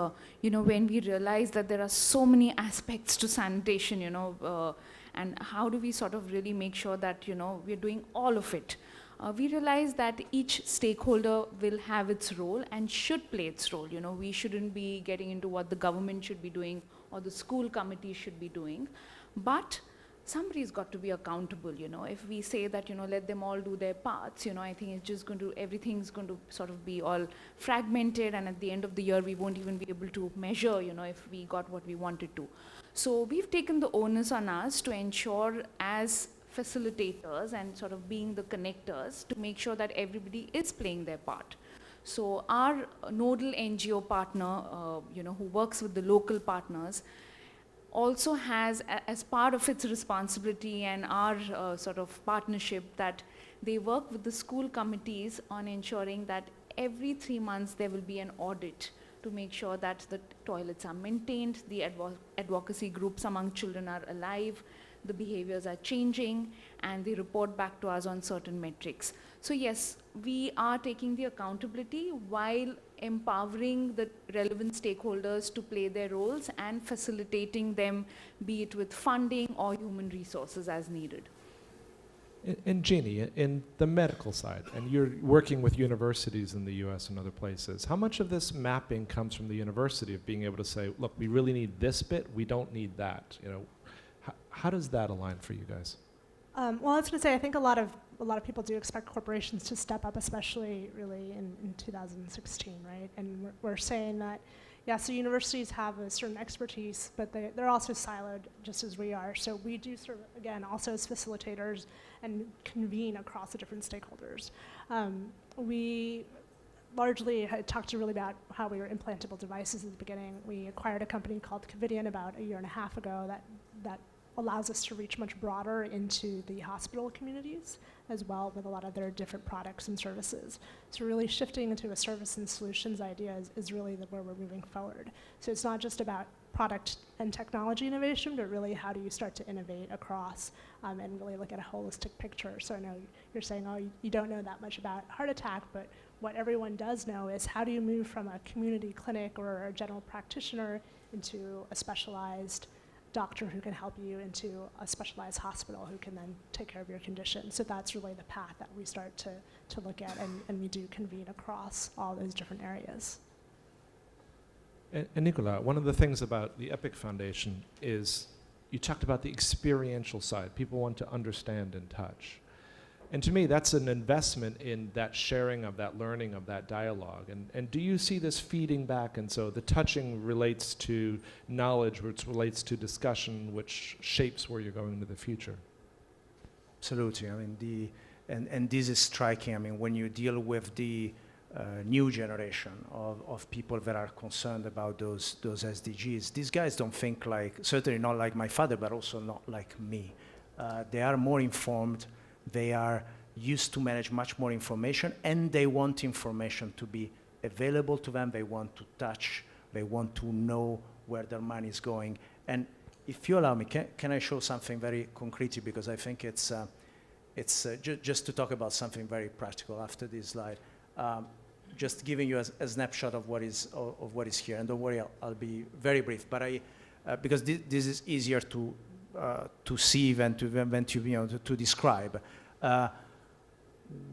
when we realize that there are so many aspects to sanitation, and how do we sort of really make sure that we're doing all of it? We realize that each stakeholder will have its role and should play its role. We shouldn't be getting into what the government should be doing or the school committee should be doing, but somebody's got to be accountable. If we say that let them all do their parts, I think it's just everything's going to sort of be all fragmented, and at the end of the year we won't even be able to measure if we got what we wanted to. So we've taken the onus on us to ensure, as facilitators and sort of being the connectors, to make sure that everybody is playing their part. So our nodal NGO partner, who works with the local partners, also has, as part of its responsibility and our sort of partnership, that they work with the school committees on ensuring that every 3 months there will be an audit to make sure that the toilets are maintained, the advocacy groups among children are alive, the behaviors are changing, and they report back to us on certain metrics. So yes, we are taking the accountability while empowering the relevant stakeholders to play their roles and facilitating them, be it with funding or human resources as needed. And Jeannie, in the medical side, and you're working with universities in the US and other places, how much of this mapping comes from the university of being able to say, look, we really need this bit, we don't need that? How does that align for you guys? Well, I was going to say, I think a lot of people do expect corporations to step up, especially really in 2016, right? And we're saying that, yeah, so universities have a certain expertise, but they're also siloed just as we are. So we do sort of, again, also as facilitators and convene across the different stakeholders. We largely had talked really about how we were implantable devices at the beginning. We acquired a company called Covidian about a year and a half ago that allows us to reach much broader into the hospital communities as well, with a lot of their different products and services. So really shifting into a service and solutions idea is really where we're moving forward. So it's not just about product and technology innovation, but really how do you start to innovate across and really look at a holistic picture. So I know you're saying, oh, you don't know that much about heart attack, but what everyone does know is how do you move from a community clinic or a general practitioner into a specialized doctor who can help you, into a specialized hospital who can then take care of your condition. So that's really the path that we start to look at, and we do convene across all those different areas. And Nicola, one of the things about the EPIC Foundation is you talked about the experiential side. People want to understand and touch. And to me, that's an investment in that sharing of that learning, of that dialogue. And do you see this feeding back? And so the touching relates to knowledge, which relates to discussion, which shapes where you're going into the future. Absolutely. I mean, and this is striking. I mean, when you deal with the new generation of people that are concerned about those SDGs, these guys don't think like, certainly not like my father, but also not like me. They are more informed. They are used to manage much more information, and they want information to be available to them. They want to touch. They want to know where their money is going. And if you allow me, can I show something very concrete? Because I think it's just to talk about something very practical after this slide. Just giving you a snapshot of what is here. And don't worry, I'll be very brief. But because this is easier to see than to describe.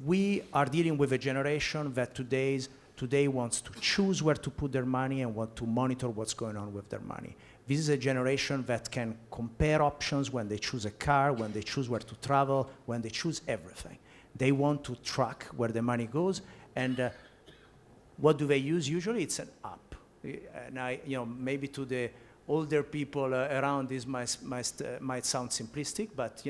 We are dealing with a generation that today today wants to choose where to put their money and want to monitor what's going on with their money. This is a generation that can compare options when they choose a car, when they choose where to travel, when they choose everything. They want to track where the money goes, and what do they use usually? It's an app. And maybe to the older people around this might sound simplistic, but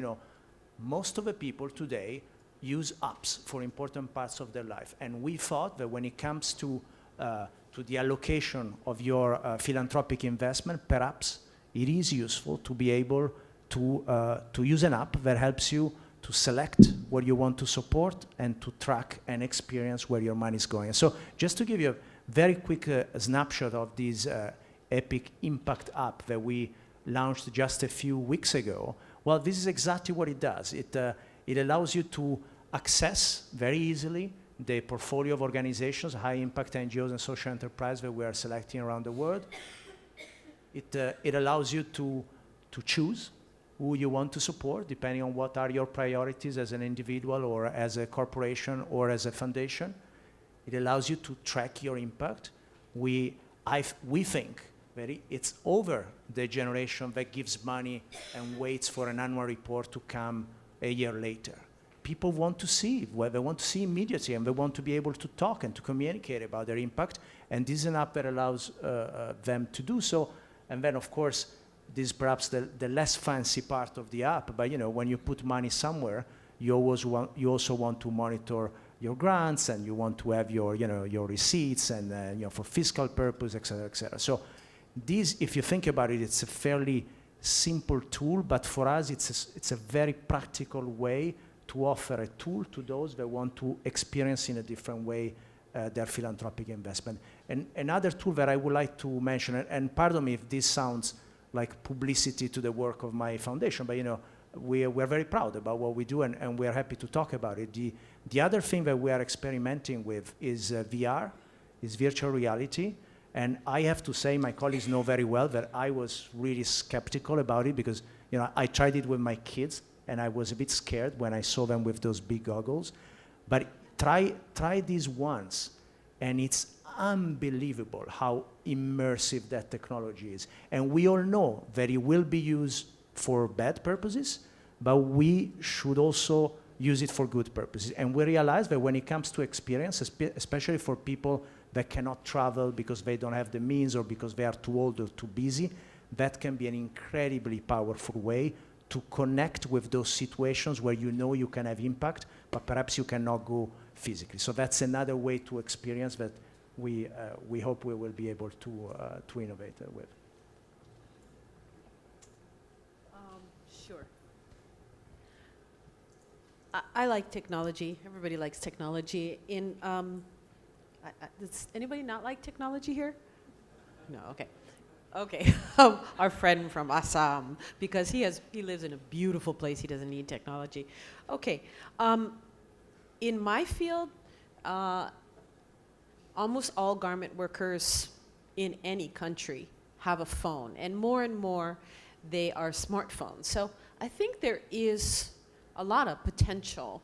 most of the people today use apps for important parts of their life. And we thought that when it comes to the allocation of your philanthropic investment, perhaps it is useful to be able to use an app that helps you to select what you want to support and to track and experience where your money is going. So just to give you a very quick snapshot of this Epic Impact app that we launched just a few weeks ago, well, this is exactly what it does. It allows you to access very easily the portfolio of organizations, high impact NGOs and social enterprise that we are selecting around the world. It allows you to choose who you want to support, depending on what are your priorities as an individual or as a corporation or as a foundation. It allows you to track your impact. We think that it's over the generation that gives money and waits for an annual report to come a year later. People want to see, they want to see immediately, and they want to be able to talk and to communicate about their impact, and this is an app that allows them to do so. And then, of course, this is perhaps the less fancy part of the app, but when you put money somewhere, you also want to monitor your grants, and you want to have your receipts, and for fiscal purpose, et cetera, et cetera. So this, if you think about it, it's a fairly simple tool, but for us, it's a very practical way to offer a tool to those that want to experience in a different way their philanthropic investment. And another tool that I would like to mention, and pardon me if this sounds like publicity to the work of my foundation, but we're very proud about what we do, and we're happy to talk about it. The other thing that we are experimenting with is VR, is virtual reality. And I have to say, my colleagues know very well that I was really skeptical about it because I tried it with my kids, and I was a bit scared when I saw them with those big goggles. But try this once, and it's unbelievable how immersive that technology is. And we all know that it will be used for bad purposes, but we should also use it for good purposes. And we realize that when it comes to experience, especially for people that cannot travel because they don't have the means or because they are too old or too busy, that can be an incredibly powerful way to connect with those situations where you can have impact, but perhaps you cannot go physically. So that's another way to experience that we hope we will be able to innovate with. Sure. I like technology. Everybody likes technology. Does anybody not like technology here? No, okay. Okay, our friend from Assam, because he lives in a beautiful place, he doesn't need technology. Okay, in my field, almost all garment workers in any country have a phone, and more they are smartphones. So I think there is a lot of potential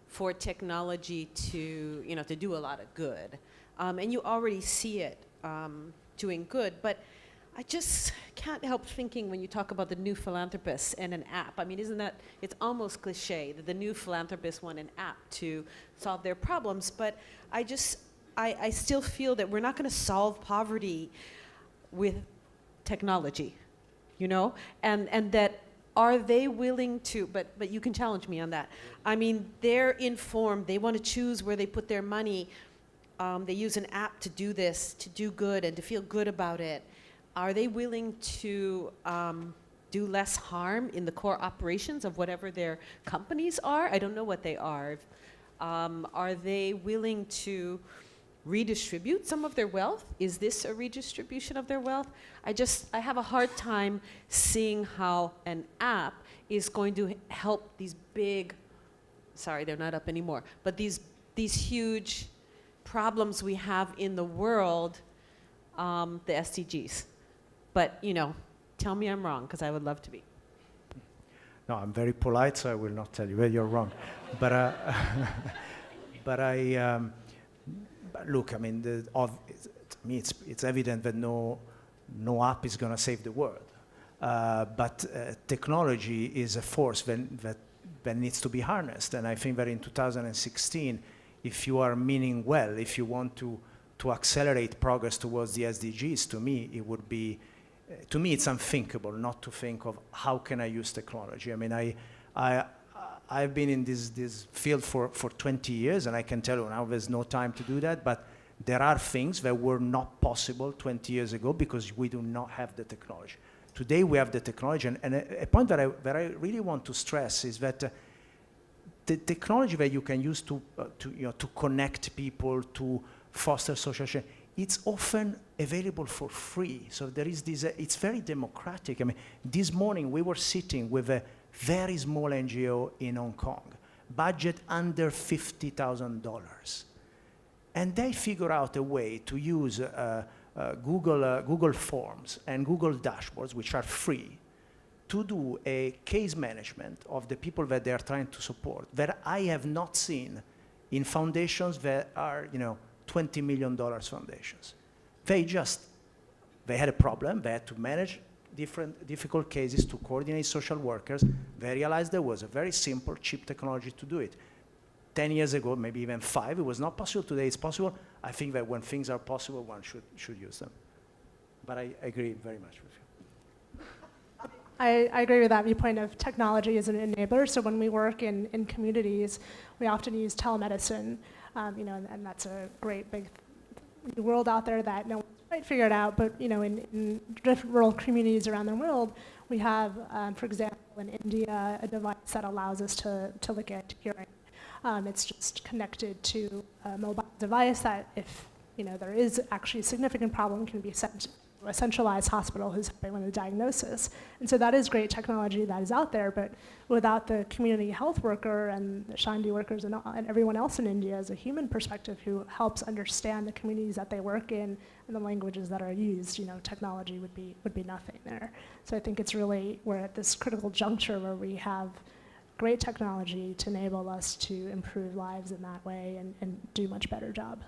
for technology to do a lot of good. And you already see it doing good, but I just can't help thinking when you talk about the new philanthropists and an app. I mean, it's almost cliche that the new philanthropists want an app to solve their problems, but I still feel that we're not going to solve poverty with technology, and that are they willing to, but you can challenge me on that. I mean, they're informed, they want to choose where they put their money. They use an app to do this, to do good and to feel good about it. Are they willing to do less harm in the core operations of whatever their companies are? I don't know what they are. Are they willing to redistribute some of their wealth? Is this a redistribution of their wealth? I have a hard time seeing how an app is going to help these big, sorry, they're not up anymore, but these huge problems we have in the world, the SDGs. But, tell me I'm wrong, because I would love to be. No, I'm very polite, so I will not tell you where you're wrong. But look, I mean, to me, it's evident that no app is going to save the world. But technology is a force that needs to be harnessed. And I think that in 2016, if you are meaning well, if you want to accelerate progress towards the SDGs, to me, it would be, to me, it's unthinkable not to think of how can I use technology. I mean, I've been in this field for 20 years, and I can tell you now there's no time to do that, but there are things that were not possible 20 years ago because we do not have the technology. Today we have the technology, and a point that I really want to stress is that the technology that you can use to connect people, to foster social change, it's often available for free. So there is this, it's very democratic. I mean, this morning we were sitting with a very small NGO in Hong Kong, budget under $50,000. And they figure out a way to use Google Forms and Google Dashboards, which are free, to do a case management of the people that they are trying to support that I have not seen in foundations that are, $20 million foundations. They had a problem. They had to manage difficult cases, to coordinate social workers. They realized there was a very simple, cheap technology to do it. 10 years ago, maybe even 5, it was not possible. Today it's possible. I think that when things are possible, one should use them. But I agree very much with you. I agree with that viewpoint of technology as an enabler. So when we work in communities, we often use telemedicine, and that's a great big world out there that no one's quite figured out. But in different rural communities around the world, we have, for example, in India, a device that allows us to look at hearing. It's just connected to a mobile device that, if there is actually a significant problem, can be sent to a centralized hospital who's helping with a diagnosis. And so that is great technology that is out there, but without the community health worker and the Shandi workers and everyone else in India as a human perspective who helps understand the communities that they work in and the languages that are used, technology would be nothing there. So I think we're at this critical juncture where we have great technology to enable us to improve lives in that way and do a much better job.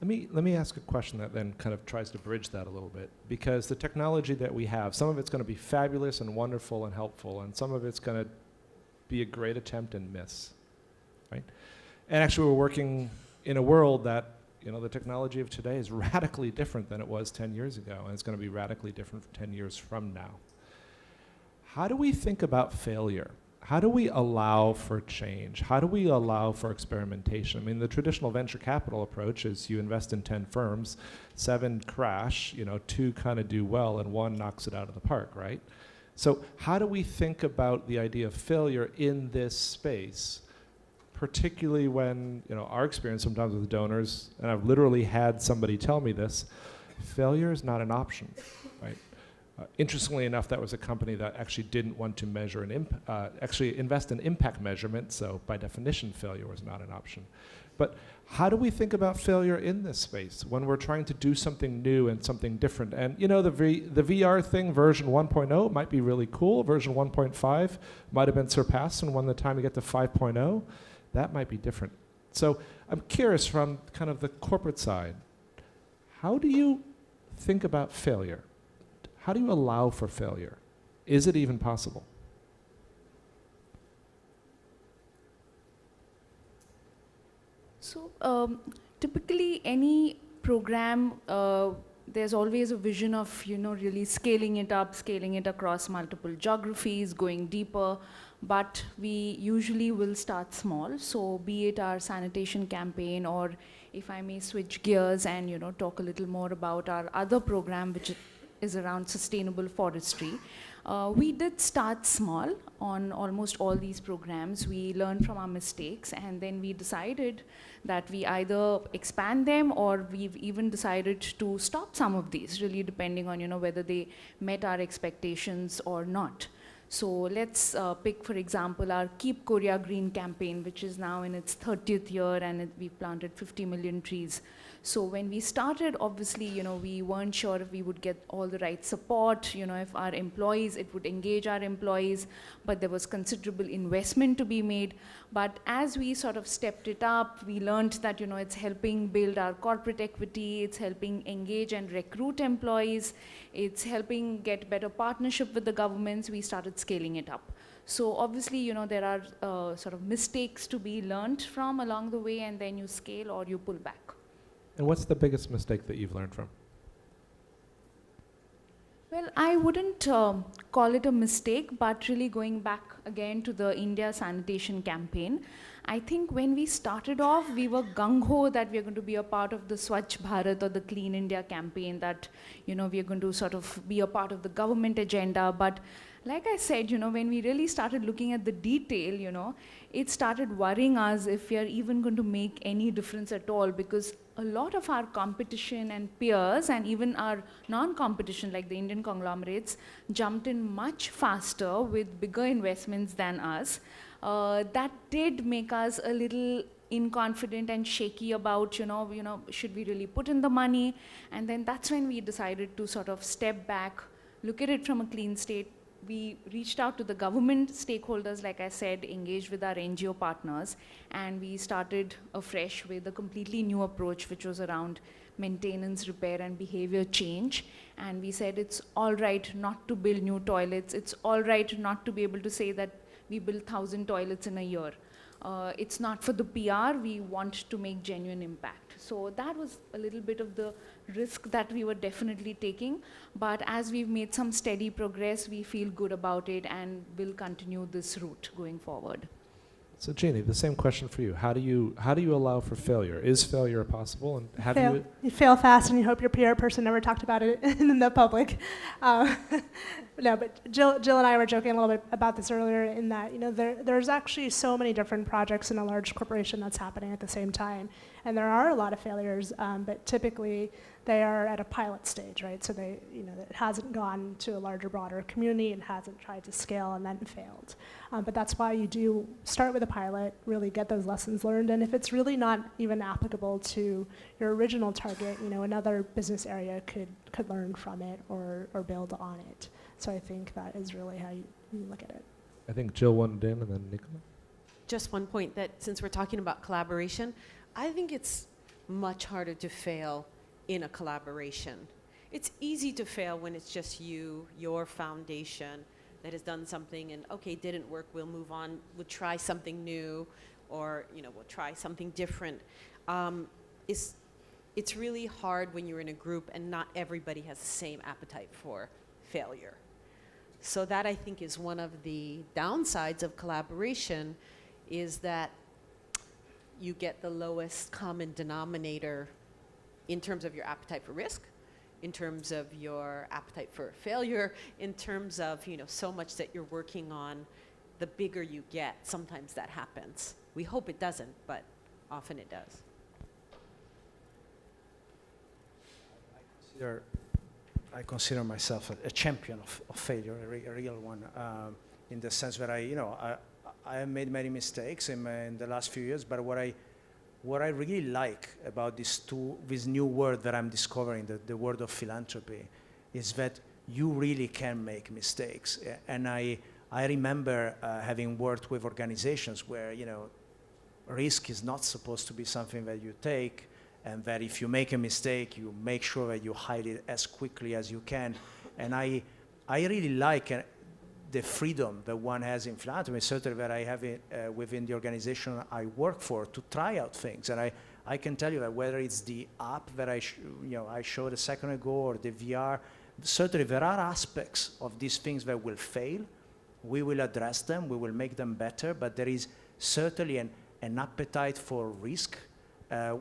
Let me ask a question that then kind of tries to bridge that a little bit, because the technology that we have, some of it's going to be fabulous and wonderful and helpful, and some of it's going to be a great attempt and miss, right? And actually we're working in a world that, the technology of today is radically different than it was 10 years ago, and it's going to be radically different 10 years from now. How do we think about failure? How do we allow for change? How do we allow for experimentation? I mean, the traditional venture capital approach is you invest in 10 firms, 7 crash, 2 kind of do well, and 1 knocks it out of the park, right? So how do we think about the idea of failure in this space, particularly when, our experience sometimes with donors, and I've literally had somebody tell me this, failure is not an option, right? Interestingly enough, that was a company that actually didn't want to measure actually invest in impact measurement, so by definition, failure was not an option. But how do we think about failure in this space when we're trying to do something new and something different? And the VR thing, version 1.0, might be really cool. Version 1.5 might have been surpassed, and when the time you get to 5.0, that might be different. So I'm curious, from kind of the corporate side, how do you think about failure? How do you allow for failure? Is it even possible? So typically any program, there's always a vision of, really scaling it up, scaling it across multiple geographies, going deeper, but we usually will start small. So be it our sanitation campaign, or if I may switch gears and, talk a little more about our other program, which is around sustainable forestry. We did start small on almost all these programs. We learned from our mistakes, and then we decided that we either expand them, or we've even decided to stop some of these, really depending on whether they met our expectations or not. So let's pick, for example, our Keep Korea Green campaign, which is now in its 30th year, and we've planted 50 million trees. So when we started, obviously, we weren't sure if we would get all the right support, if our employees, it would engage our employees, but there was considerable investment to be made. But as we sort of stepped it up, we learned that, it's helping build our corporate equity, it's helping engage and recruit employees, it's helping get better partnership with the governments. We started scaling it up. So obviously, there are sort of mistakes to be learned from along the way, and then you scale or you pull back. And what's the biggest mistake that you've learned from? Well, I wouldn't call it a mistake, but really going back again to the India sanitation campaign, I think when we started off, we were gung-ho that we are going to be a part of the Swachh Bharat or the Clean India campaign, that, we are going to sort of be a part of the government agenda. But like I said, when we really started looking at the detail, it started worrying us if we are even going to make any difference at all, because a lot of our competition and peers, and even our non-competition like the Indian conglomerates, jumped in much faster with bigger investments than us. That did make us a little inconfident and shaky about, should we really put in the money? And then that's when we decided to sort of step back, look at it from a clean state. We reached out to the government stakeholders, like I said, engaged with our NGO partners, and we started afresh with a completely new approach, which was around maintenance, repair, and behavior change. And we said it's all right not to build new toilets. It's all right not to be able to say that we build 1,000 toilets in a year. It's not for the PR. We want to make genuine impact. So that was a little bit of the risk that we were definitely taking. But as we've made some steady progress, we feel good about it and will continue this route going forward. So Jeannie, the same question for you. How do you allow for failure? Is failure possible? And have you? You fail fast, and you hope your PR person never talked about it in the public. No, but Jill and I were joking a little bit about this earlier, in that there's actually so many different projects in a large corporation that's happening at the same time, and there are a lot of failures. But typically they are at a pilot stage, right? So it hasn't gone to a larger, broader community, and hasn't tried to scale and then failed. But that's why you do start with a pilot, really get those lessons learned, and if it's really not even applicable to your original target, another business area could learn from it or build on it. So I think that is really how you look at it. I think Jill wanted in, and then Nicola. Just one point, that since we're talking about collaboration, I think it's much harder to fail in a collaboration. It's easy to fail when it's just you, your foundation, that has done something and, okay, didn't work, we'll move on, we'll try something new, or we'll try something different. It's really hard when you're in a group and not everybody has the same appetite for failure. So that, I think, is one of the downsides of collaboration, is that you get the lowest common denominator in terms of your appetite for risk, in terms of your appetite for failure, in terms of so much that you're working on. The bigger you get, sometimes that happens. We hope it doesn't, but often it does. I consider myself a champion of failure, a real one, in the sense that I have made many mistakes in the last few years, but what I really like about this new word that I'm discovering, the word of philanthropy, is that you really can make mistakes. And I remember having worked with organizations where risk is not supposed to be something that you take, and that if you make a mistake, you make sure that you hide it as quickly as you can. And I really like the freedom that one has in philanthropy, certainly that I have within the organization I work for, to try out things. And I can tell you that whether it's the app that I showed a second ago, or the VR, certainly there are aspects of these things that will fail. We will address them, we will make them better, but there is certainly an appetite for risk,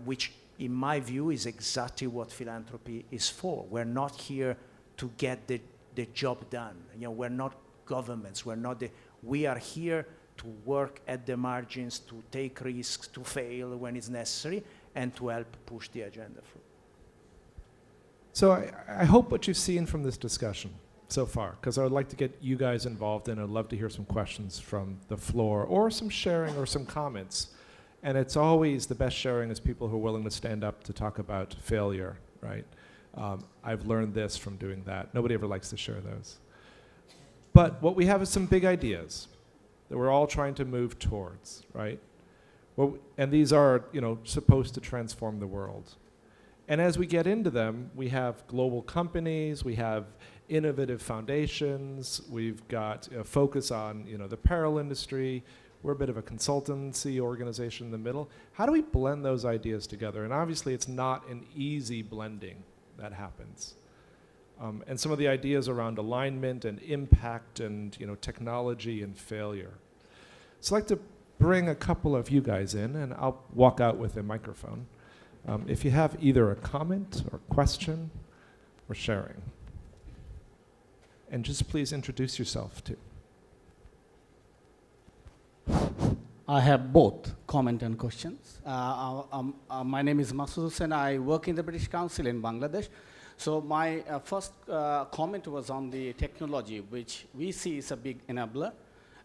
which in my view is exactly what philanthropy is for. We're not here to get the job done. We're not governments, we are here to work at the margins, to take risks, to fail when it's necessary, and to help push the agenda through. So I hope what you've seen from this discussion so far, because I would like to get you guys involved, and I'd love to hear some questions from the floor, or some sharing, or some comments, And it's always the best sharing is people who are willing to stand up to talk about failure, right? I've learned this from doing that. Nobody ever likes to share those. But what we have is some big ideas that we're all trying to move towards, right? Well, and these are, supposed to transform the world. And as we get into them, we have global companies, we have innovative foundations, we've got a focus on, the apparel industry. We're a bit of a consultancy organization in the middle. How do we blend those ideas together? And obviously, it's not an easy blending that happens. And some of the ideas around alignment and impact and technology and failure. So I'd like to bring a couple of you guys in, and I'll walk out with a microphone. If you have either a comment or question or sharing. And just please introduce yourself too. I have both comment and questions. My name is Masood Hussain. I work in the British Council in Bangladesh. So my first comment was on the technology, which we see is a big enabler.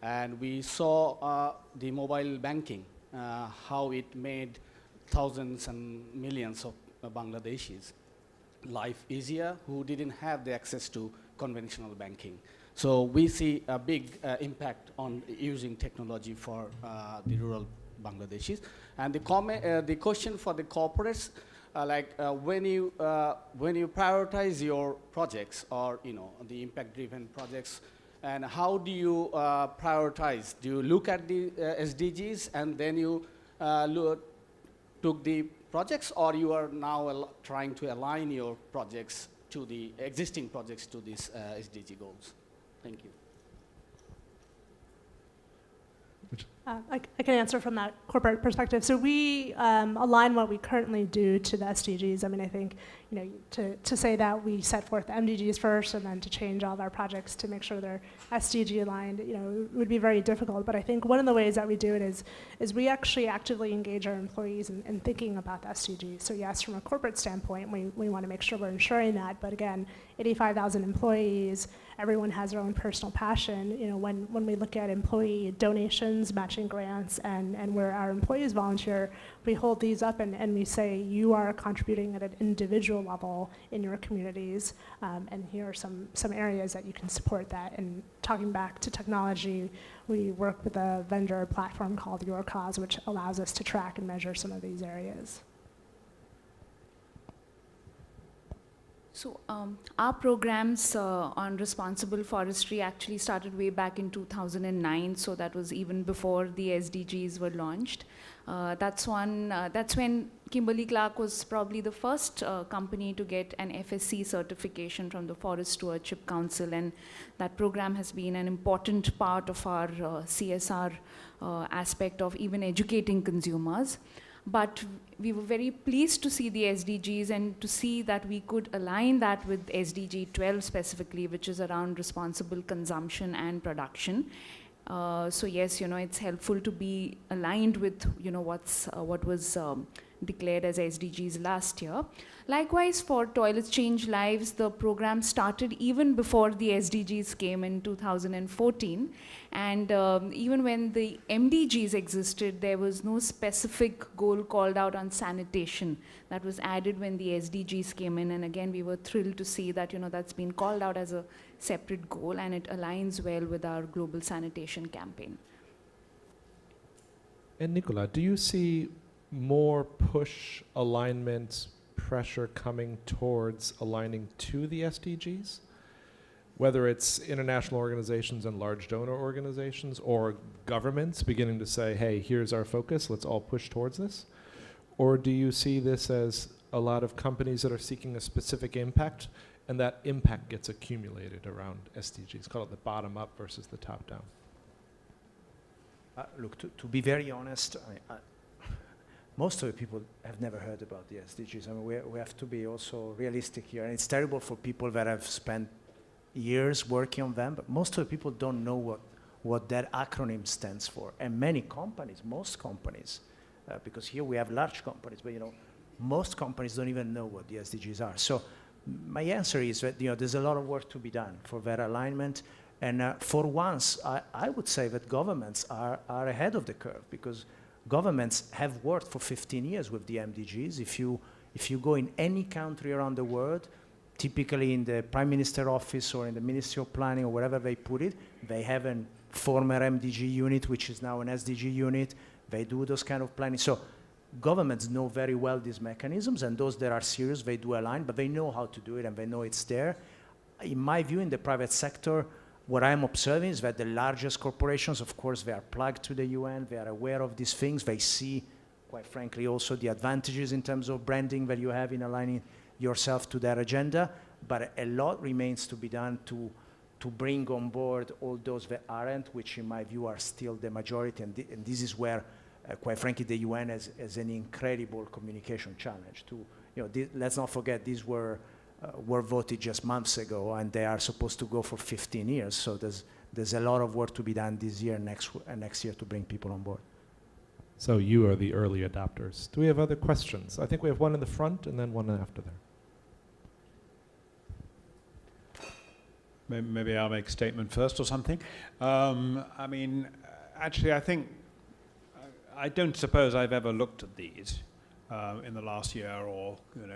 And we saw the mobile banking, how it made thousands and millions of Bangladeshis life easier who didn't have the access to conventional banking. So we see a big impact on using technology for the rural Bangladeshis. And the question for the corporates, when you prioritize your projects or the impact-driven projects, and how do you prioritize? Do you look at the SDGs and then you took the projects, or you are now trying to align your projects to the existing projects to these SDG goals? Thank you. I can answer from that corporate perspective. So we align what we currently do to the SDGs. I mean, I think, to say that we set forth the MDGs first and then to change all of our projects to make sure they're SDG aligned, would be very difficult. But I think one of the ways that we do it is we actually actively engage our employees in thinking about the SDGs. So yes, from a corporate standpoint, we want to make sure we're ensuring that. But again, 85,000 employees, everyone has their own personal passion. When we look at employee donations, matching grants, and where our employees volunteer, we hold these up and we say, you are contributing at an individual level in your communities, and here are some areas that you can support that. And talking back to technology, we work with a vendor platform called Your Cause, which allows us to track and measure some of these areas. So our programs on responsible forestry actually started way back in 2009, so that was even before the SDGs were launched. That's when Kimberly-Clark was probably the first company to get an FSC certification from the Forest Stewardship Council, and that program has been an important part of our CSR aspect of even educating consumers. But we were very pleased to see the SDGs and to see that we could align that with SDG 12 specifically, which is around responsible consumption and production. So yes, it's helpful to be aligned with what was declared as SDGs last year. Likewise, for Toilets Change Lives, the program started even before the SDGs came in 2014. And even when the MDGs existed, there was no specific goal called out on sanitation that was added when the SDGs came in. And again, we were thrilled to see that, that's been called out as a separate goal, and it aligns well with our global sanitation campaign. And Nicola, do you see more push, alignment, pressure coming towards aligning to the SDGs? Whether it's international organizations and large donor organizations or governments beginning to say, hey, here's our focus, let's all push towards this? Or do you see this as a lot of companies that are seeking a specific impact, and that impact gets accumulated around SDGs? Call it the bottom up versus the top down. Look, to be very honest, most of the people have never heard about the SDGs. I mean, we have to be also realistic here. And it's terrible for people that have spent years working on them, but most of the people don't know what that acronym stands for. And many companies, most companies, because here we have large companies, but most companies don't even know what the SDGs are. So my answer is that there's a lot of work to be done for that alignment. And for once, I would say that governments are ahead of the curve, because governments have worked for 15 years with the MDGs. If you go in any country around the world, typically in the Prime Minister office or in the Ministry of Planning or wherever they put it, they have a former MDG unit, which is now an SDG unit. They do those kind of planning. So governments know very well these mechanisms, and those that are serious, they do align, but they know how to do it and they know it's there. In my view, in the private sector, what I'm observing is that the largest corporations, of course, they are plugged to the UN, they are aware of these things, they see, quite frankly, also the advantages in terms of branding that you have in aligning yourself to their agenda, but a lot remains to be done to bring on board all those that aren't, which in my view are still the majority, and this is where, quite frankly, the UN has an incredible communication challenge. Let's not forget, these were voted just months ago, and they are supposed to go for 15 years. So there's a lot of work to be done this year and next year to bring people on board. So you are the early adopters. Do we have other questions? I think we have one in the front and then one after there. Maybe I'll make a statement first or something. I mean, actually, I think, I don't suppose I've ever looked at these in the last year or, and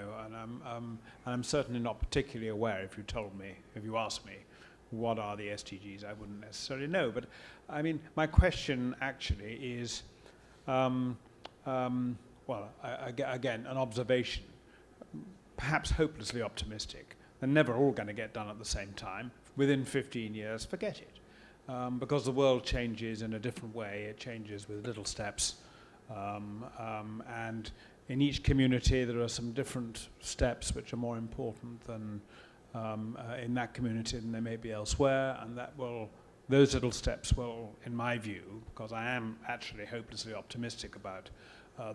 I'm certainly not particularly aware. If you asked me, what are the SDGs, I wouldn't necessarily know. But I mean, my question actually is, again, an observation, perhaps hopelessly optimistic. They're never all going to get done at the same time. Within 15 years, forget it. Because the world changes in a different way. It changes with little steps. And in each community, there are some different steps which are more important than in that community than they may be elsewhere. And those little steps will, in my view, because I am actually hopelessly optimistic about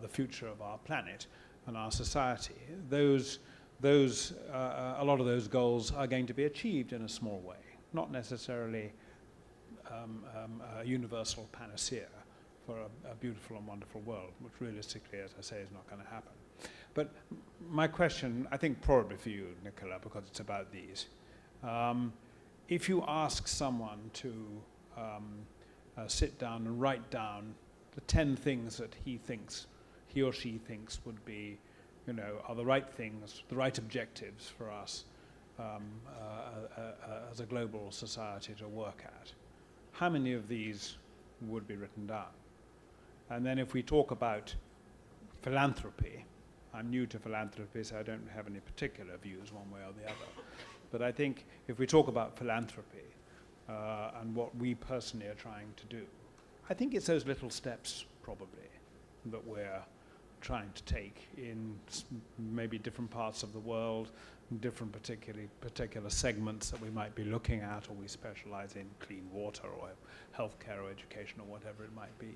the future of our planet and our society, a lot of those goals are going to be achieved in a small way, not necessarily a universal panacea for a beautiful and wonderful world, which realistically, as I say, is not going to happen. But my question, I think probably for you, Nicola, because it's about these, if you ask someone to sit down and write down the 10 things that he or she thinks would be, are the right things, the right objectives for us as a global society to work at, how many of these would be written down? And then if we talk about philanthropy, I'm new to philanthropy, so I don't have any particular views one way or the other. But I think if we talk about philanthropy and what we personally are trying to do, I think it's those little steps probably that we're trying to take in maybe different parts of the world, different particular segments that we might be looking at, or we specialize in clean water or healthcare or education or whatever it might be.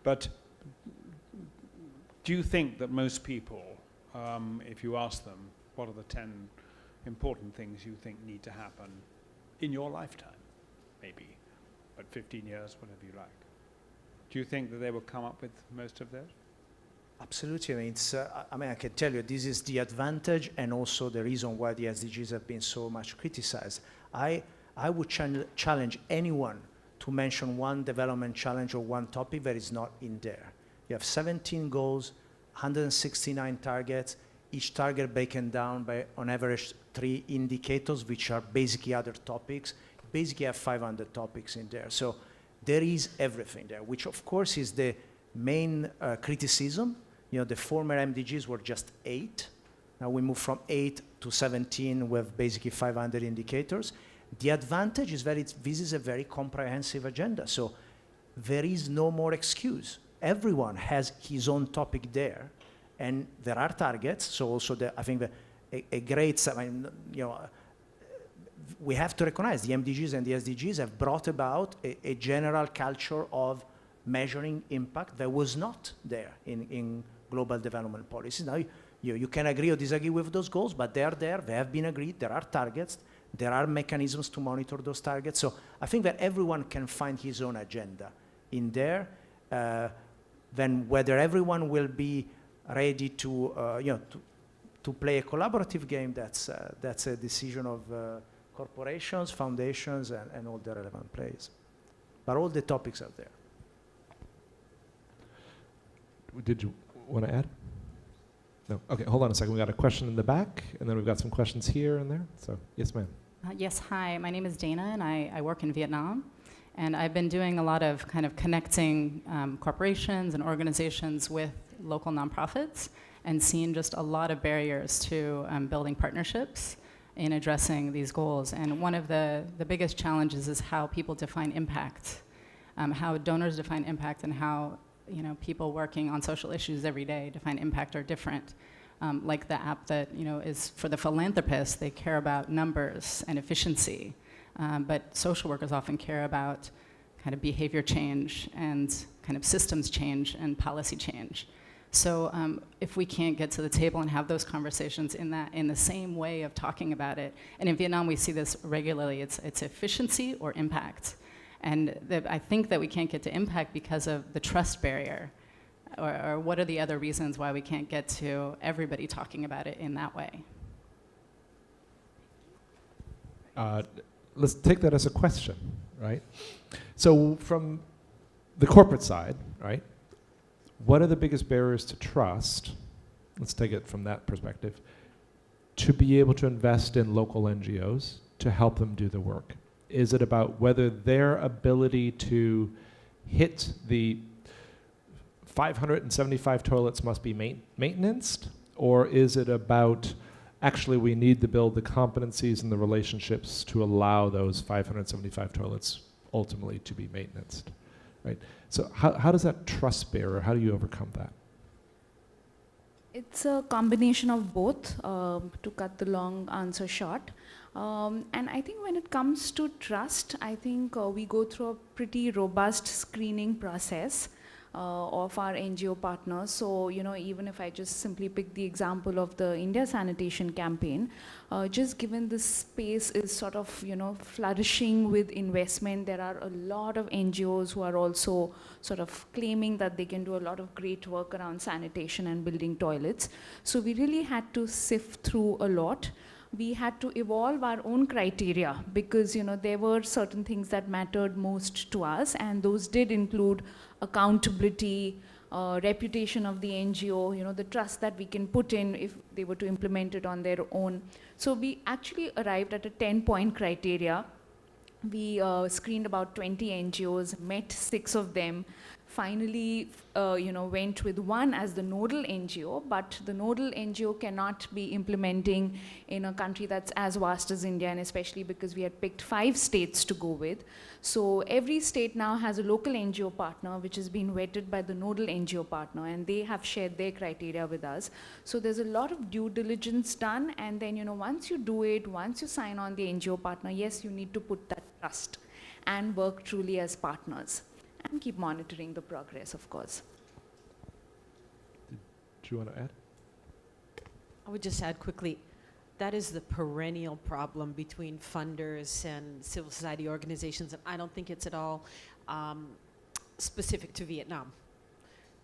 But do you think that most people, if you ask them, what are the 10 important things you think need to happen in your lifetime, maybe, but 15 years, whatever you like, do you think that they will come up with most of those? Absolutely. I mean, I can tell you, this is the advantage and also the reason why the SDGs have been so much criticized. I would challenge anyone to mention one development challenge or one topic that is not in there. You have 17 goals, 169 targets, each target broken down by, on average, 3 indicators, which are basically other topics. Basically, you have 500 topics in there. So there is everything there, which of course is the main criticism. The former MDGs were just 8. Now we move from 8 to 17 with basically 500 indicators. The advantage is that this is a very comprehensive agenda. So there is no more excuse. Everyone has his own topic there. And there are targets. So also, I think a great, we have to recognize the MDGs and the SDGs have brought about a general culture of measuring impact that was not there in global development policies. Now, you can agree or disagree with those goals, but they are there, they have been agreed, there are targets, there are mechanisms to monitor those targets. So I think that everyone can find his own agenda in there. Then whether everyone will be ready to play a collaborative game, that's a decision of corporations, foundations, and all the relevant players. But all the topics are there. Did you want to add? No. Okay, hold on a second. We got a question in the back, and then we've got some questions here and there. So, yes, ma'am. Yes, hi. My name is Dana, and I work in Vietnam. And I've been doing a lot of kind of connecting corporations and organizations with local nonprofits and seen just a lot of barriers to building partnerships in addressing these goals. And one of the biggest challenges is how people define impact, how donors define impact, and how people working on social issues every day define impact are different. Like the app that is for the philanthropists, they care about numbers and efficiency, but social workers often care about kind of behavior change and kind of systems change and policy change. So if we can't get to the table and have those conversations in the same way of talking about it, and in Vietnam we see this regularly, it's efficiency or impact. And I think that we can't get to impact because of the trust barrier. Or what are the other reasons why we can't get to everybody talking about it in that way? Let's take that as a question, right? So from the corporate side, right, what are the biggest barriers to trust? Let's take it from that perspective. To be able to invest in local NGOs to help them do the work. Is it about whether their ability to hit the 575 toilets must be maintenanced, or is it about actually we need to build the competencies and the relationships to allow those 575 toilets ultimately to be maintenanced, right? So how does that trust barrier, how do you overcome that? It's a combination of both, to cut the long answer short. And I think when it comes to trust, I think we go through a pretty robust screening process of our NGO partners. So, even if I just simply pick the example of the India sanitation campaign, just given this space is sort of, flourishing with investment, there are a lot of NGOs who are also sort of claiming that they can do a lot of great work around sanitation and building toilets. So we really had to sift through a lot. We had to evolve our own criteria because there were certain things that mattered most to us, and those did include accountability, reputation of the NGO, the trust that we can put in if they were to implement it on their own. So we actually arrived at a 10-point criteria. We screened about 20 NGOs, met 6 of them, finally went with one as the nodal NGO, but the nodal NGO cannot be implementing in a country that's as vast as India, and especially because we had picked 5 states to go with. So every state now has a local NGO partner which has been vetted by the nodal NGO partner, and they have shared their criteria with us. So there's a lot of due diligence done, and then once you do it, once you sign on the NGO partner, yes, you need to put that trust and work truly as partners. And keep monitoring the progress, of course. Do you want to add? I would just add quickly, that is the perennial problem between funders and civil society organizations, and I don't think it's at all specific to Vietnam.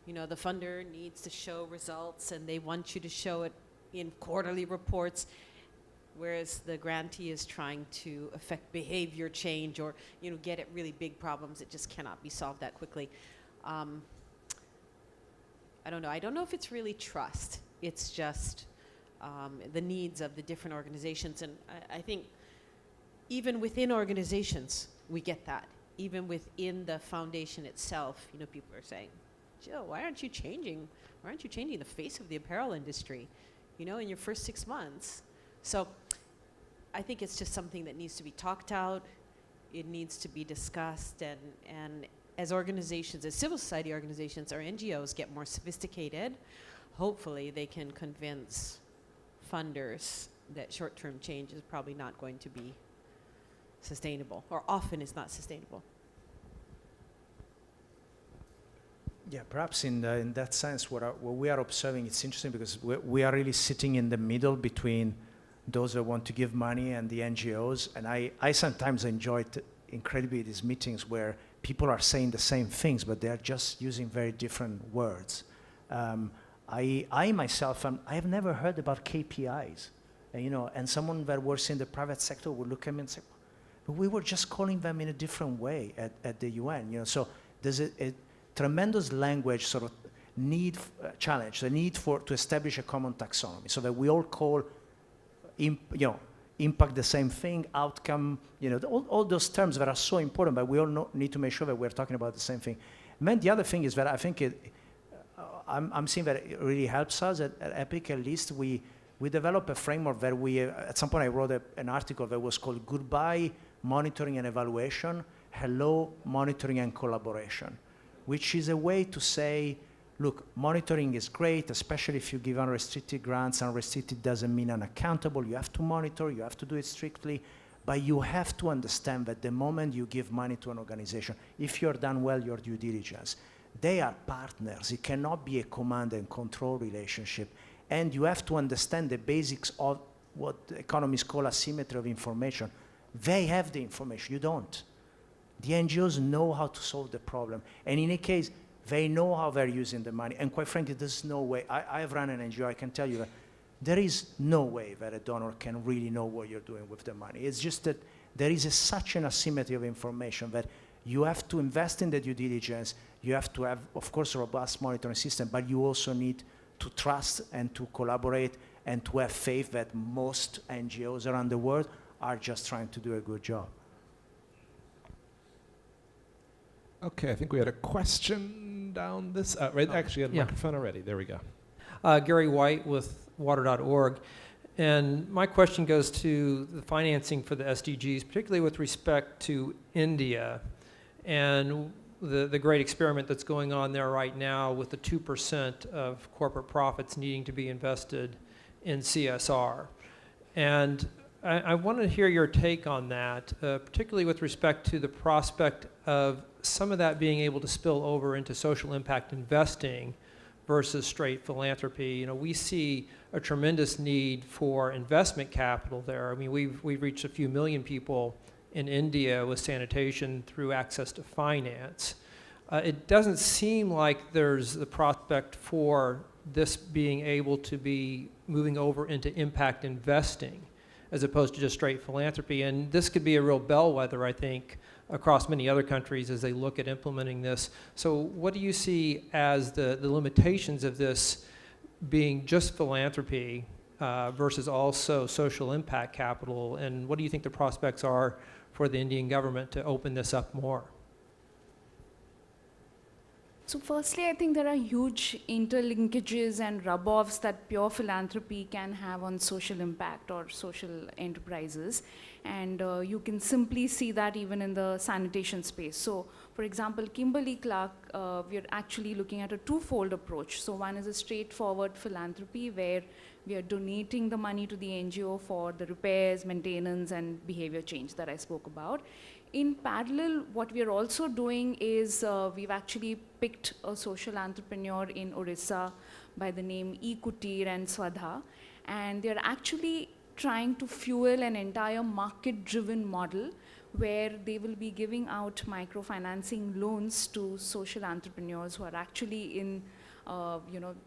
The funder needs to show results, and they want you to show it in quarterly reports, whereas the grantee is trying to affect behavior change or get at really big problems. It just cannot be solved that quickly. I don't know. I don't know if it's really trust. It's just the needs of the different organizations. And I think even within organizations, we get that. Even within the foundation itself, people are saying, Jill, why aren't you changing? Why aren't you changing the face of the apparel industry, in your first 6 months? So I think it's just something that needs to be talked out. It needs to be discussed. And as organizations, as civil society organizations or NGOs get more sophisticated, hopefully they can convince funders that short-term change is probably not going to be sustainable, or often is not sustainable. Yeah, perhaps in that sense, what we are observing, it's interesting because we are really sitting in the middle between those that want to give money and the NGOs. And I sometimes enjoy incredibly these meetings where people are saying the same things, but they are just using very different words. I myself, I have never heard about KPIs. And someone that works in the private sector would look at me and say, but we were just calling them in a different way at the UN. So there's a tremendous language sort of challenge, the need to establish a common taxonomy so that we all call, impact the same thing, outcome, all those terms that are so important, but we all need to make sure that we're talking about the same thing. And then the other thing is that I think I'm seeing that it really helps us at EPIC. At least we develop a framework that at some point I wrote an article that was called Goodbye Monitoring and Evaluation, Hello Monitoring and Collaboration, which is a way to say, look, monitoring is great, especially if you give unrestricted grants. Unrestricted doesn't mean unaccountable. You have to monitor, you have to do it strictly, but you have to understand that the moment you give money to an organization, if you're done well your due diligence, they are partners. It cannot be a command and control relationship. And you have to understand the basics of what economists call asymmetry of information. They have the information, you don't. The NGOs know how to solve the problem. And in a case, they know how they're using the money. And quite frankly, there's no way. I've run an NGO, I can tell you that there is no way that a donor can really know what you're doing with the money. It's just that there is such an asymmetry of information that you have to invest in the due diligence. You have to have, of course, a robust monitoring system, but you also need to trust and to collaborate and to have faith that most NGOs around the world are just trying to do a good job. Okay, I think we had a question down this. Actually, you had a microphone already. There we go. Gary White with water.org. And my question goes to the financing for the SDGs, particularly with respect to India and the great experiment that's going on there right now with the 2% of corporate profits needing to be invested in CSR. And I want to hear your take on that, particularly with respect to the prospect of some of that being able to spill over into social impact investing versus straight philanthropy. We see a tremendous need for investment capital there. I mean, we've reached a few million people in India with sanitation through access to finance. It doesn't seem like there's the prospect for this being able to be moving over into impact investing as opposed to just straight philanthropy. And this could be a real bellwether, I think, across many other countries as they look at implementing this. So what do you see as the limitations of this being just philanthropy versus also social impact capital? And what do you think the prospects are for the Indian government to open this up more? So firstly, I think there are huge interlinkages and rub-offs that pure philanthropy can have on social impact or social enterprises. And you can simply see that even in the sanitation space. So for example, Kimberly-Clark, we're actually looking at a twofold approach. So one is a straightforward philanthropy where we are donating the money to the NGO for the repairs, maintenance, and behavior change that I spoke about. In parallel, what we are also doing is we've actually picked a social entrepreneur in Orissa by the name E. Kutir and Swadha, and they're actually trying to fuel an entire market-driven model where they will be giving out microfinancing loans to social entrepreneurs who are actually in,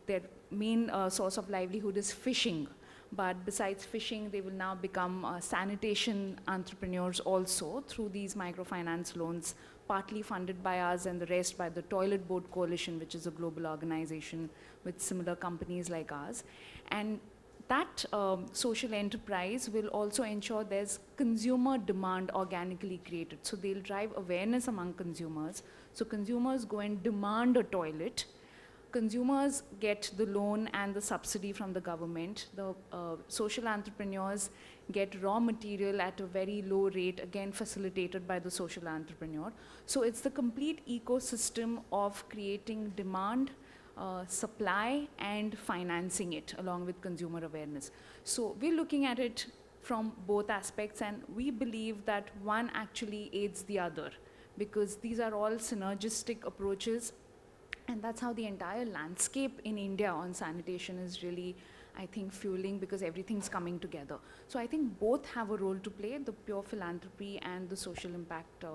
their main source of livelihood is fishing. But besides fishing, they will now become sanitation entrepreneurs also through these microfinance loans, partly funded by us and the rest by the Toilet Board Coalition, which is a global organization with similar companies like ours. And that social enterprise will also ensure there's consumer demand organically created. So they'll drive awareness among consumers. So consumers go and demand a toilet. Consumers get the loan and the subsidy from the government. The social entrepreneurs get raw material at a very low rate, again facilitated by the social entrepreneur. So it's the complete ecosystem of creating demand, supply, and financing it along with consumer awareness. So we're looking at it from both aspects, and we believe that one actually aids the other because these are all synergistic approaches. And that's how the entire landscape in India on sanitation is really, I think, fueling because everything's coming together. So I think both have a role to play, the pure philanthropy and the social impact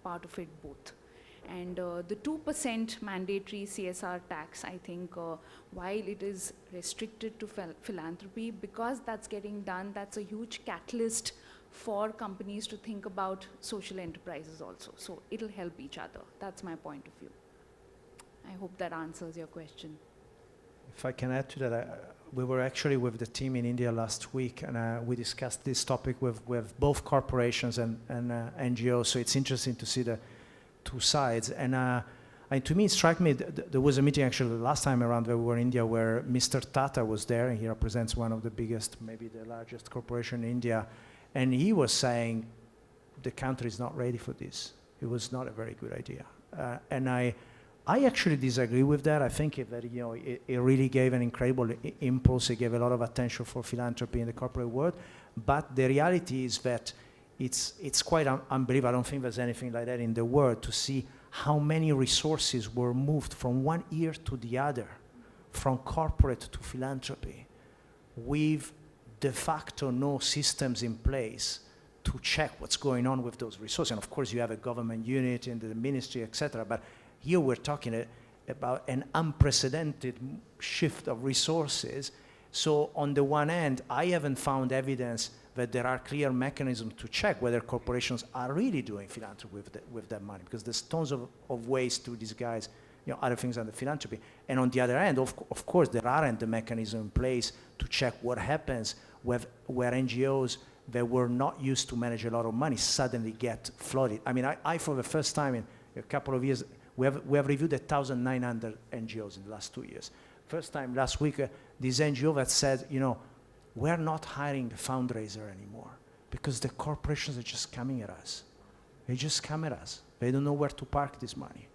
part of it both. And the 2% mandatory CSR tax, I think, while it is restricted to philanthropy, because that's getting done, that's a huge catalyst for companies to think about social enterprises also. So it'll help each other. That's my point of view. I hope that answers your question. If I can add to that, we were actually with the team in India last week, and we discussed this topic with both corporations and NGOs, so it's interesting to see the two sides. And to me, it struck me, there was a meeting actually the last time around where we were in India where Mr. Tata was there, and he represents one of the biggest, maybe the largest corporation in India, and he was saying the country is not ready for this. It was not a very good idea. And I actually disagree with that. I think that it really gave an incredible impulse. It gave a lot of attention for philanthropy in the corporate world. But the reality is that it's quite unbelievable. I don't think there's anything like that in the world, to see how many resources were moved from one ear to the other, from corporate to philanthropy, with de facto no systems in place to check what's going on with those resources. And of course, you have a government unit in the ministry, etc. But here we're talking about an unprecedented shift of resources. So on the one hand, I haven't found evidence that there are clear mechanisms to check whether corporations are really doing philanthropy with that money, because there's tons of ways to disguise other things under philanthropy. And on the other hand, of course, there aren't the mechanisms in place to check what happens where NGOs that were not used to manage a lot of money suddenly get flooded. I mean, I for the first time in a couple of years, we have reviewed 1,900 NGOs in the last 2 years. First time last week, this NGO that said, we're not hiring a fundraiser anymore because the corporations are just coming at us. They just come at us. They don't know where to park this money.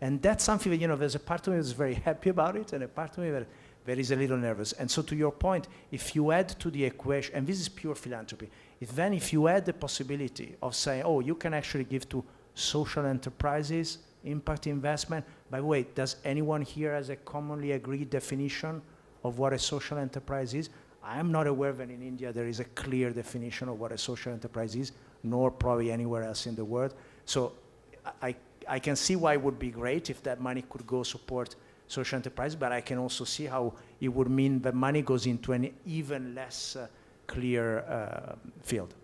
And that's something that, there's a part of me that's very happy about it and a part of me that is a little nervous. And so to your point, if you add to the equation, and this is pure philanthropy, if you add the possibility of saying, you can actually give to social enterprises, impact investment. By the way, does anyone here has a commonly agreed definition of what a social enterprise is? I am not aware that in India there is a clear definition of what a social enterprise is, nor probably anywhere else in the world. So I can see why it would be great if that money could go support social enterprise, but I can also see how it would mean that money goes into an even less clear field.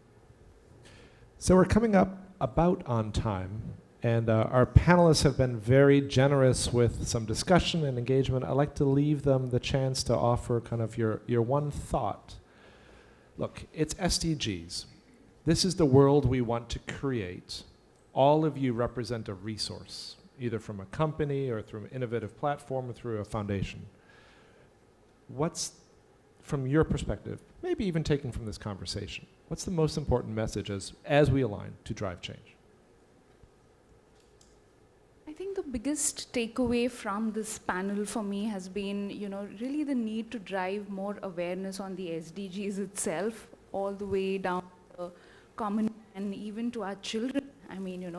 So we're coming up about on time, and our panelists have been very generous with some discussion and engagement. I'd like to leave them the chance to offer kind of your one thought. Look, it's SDGs. This is the world we want to create. All of you represent a resource, either from a company or through an innovative platform or through a foundation. What's, from your perspective, maybe even taken from this conversation, what's the most important message as we align to drive change? I think the biggest takeaway from this panel for me has been, really the need to drive more awareness on the SDGs itself, all the way down to the common and even to our children. I mean,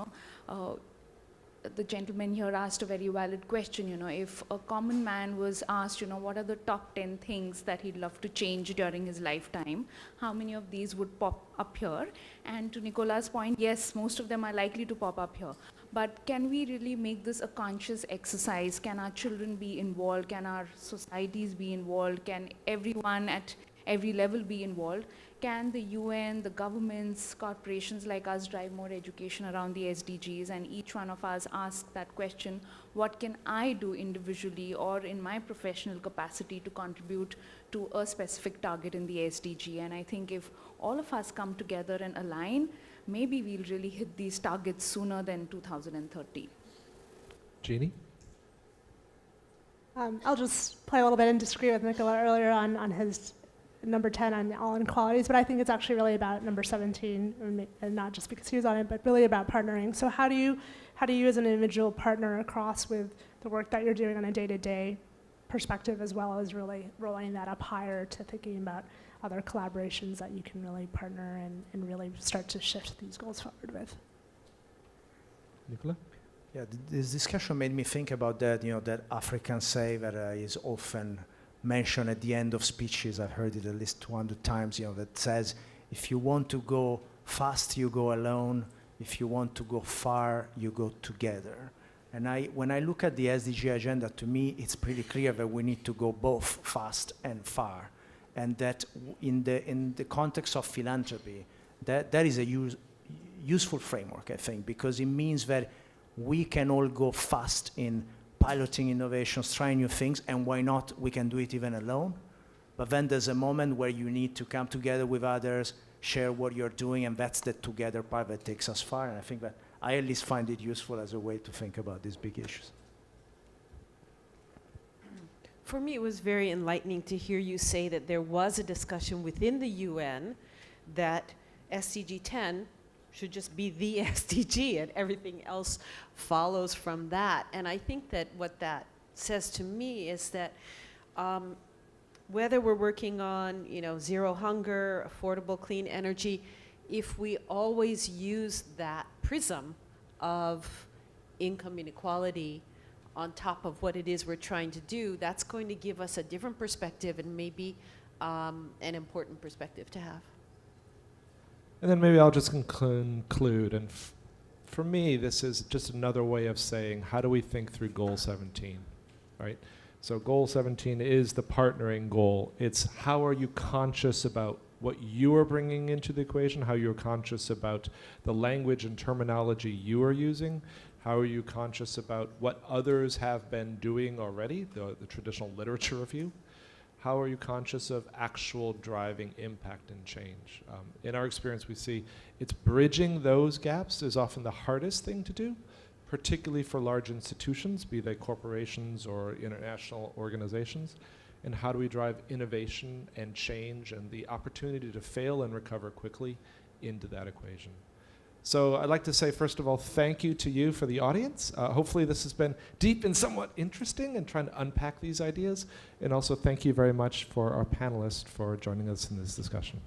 the gentleman here asked a very valid question, if a common man was asked, what are the top 10 things that he'd love to change during his lifetime, how many of these would pop up here? And to Nicola's point, yes, most of them are likely to pop up here. But can we really make this a conscious exercise? Can our children be involved? Can our societies be involved? Can everyone at every level be involved? Can the UN, the governments, corporations like us drive more education around the SDGs, and each one of us ask that question, what can I do individually or in my professional capacity to contribute to a specific target in the SDG? And I think if all of us come together and align, maybe we'll really hit these targets sooner than 2030. Jeannie? I'll just play a little bit and disagree with Nicola earlier on his number 10 on all inequalities, but I think it's actually really about number 17, and not just because he was on it, but really about partnering. So how do you as an individual partner across with the work that you're doing on a day-to-day perspective, as well as really rolling that up higher to thinking about other collaborations that you can really partner and really start to shift these goals forward with? Nicola? Yeah, this discussion made me think about that, that African say that is often mentioned at the end of speeches. I've heard it at least 200 times, that says, if you want to go fast, you go alone. If you want to go far, you go together. And when I look at the SDG agenda, to me, it's pretty clear that we need to go both fast and far. And that in the context of philanthropy, that is a useful framework, I think, because it means that we can all go fast in piloting innovations, trying new things, and why not, we can do it even alone. But then there's a moment where you need to come together with others, share what you're doing, and that's the together part that takes us far. And I think that I at least find it useful as a way to think about these big issues. For me, it was very enlightening to hear you say that there was a discussion within the UN that SDG 10 should just be the SDG and everything else follows from that. And I think that what that says to me is that whether we're working on, zero hunger, affordable clean energy, if we always use that prism of income inequality on top of what it is we're trying to do, that's going to give us a different perspective and maybe an important perspective to have. And then maybe I'll just conclude. And for me, this is just another way of saying, how do we think through Goal 17, right? So Goal 17 is the partnering goal. It's how are you conscious about what you are bringing into the equation, how you're conscious about the language and terminology you are using, how are you conscious about what others have been doing already, the traditional literature review? How are you conscious of actual driving impact and change? In our experience, we see it's bridging those gaps is often the hardest thing to do, particularly for large institutions, be they corporations or international organizations. And how do we drive innovation and change and the opportunity to fail and recover quickly into that equation? So I'd like to say, first of all, thank you to you for the audience. Hopefully this has been deep and somewhat interesting and trying to unpack these ideas. And also thank you very much for our panelists for joining us in this discussion.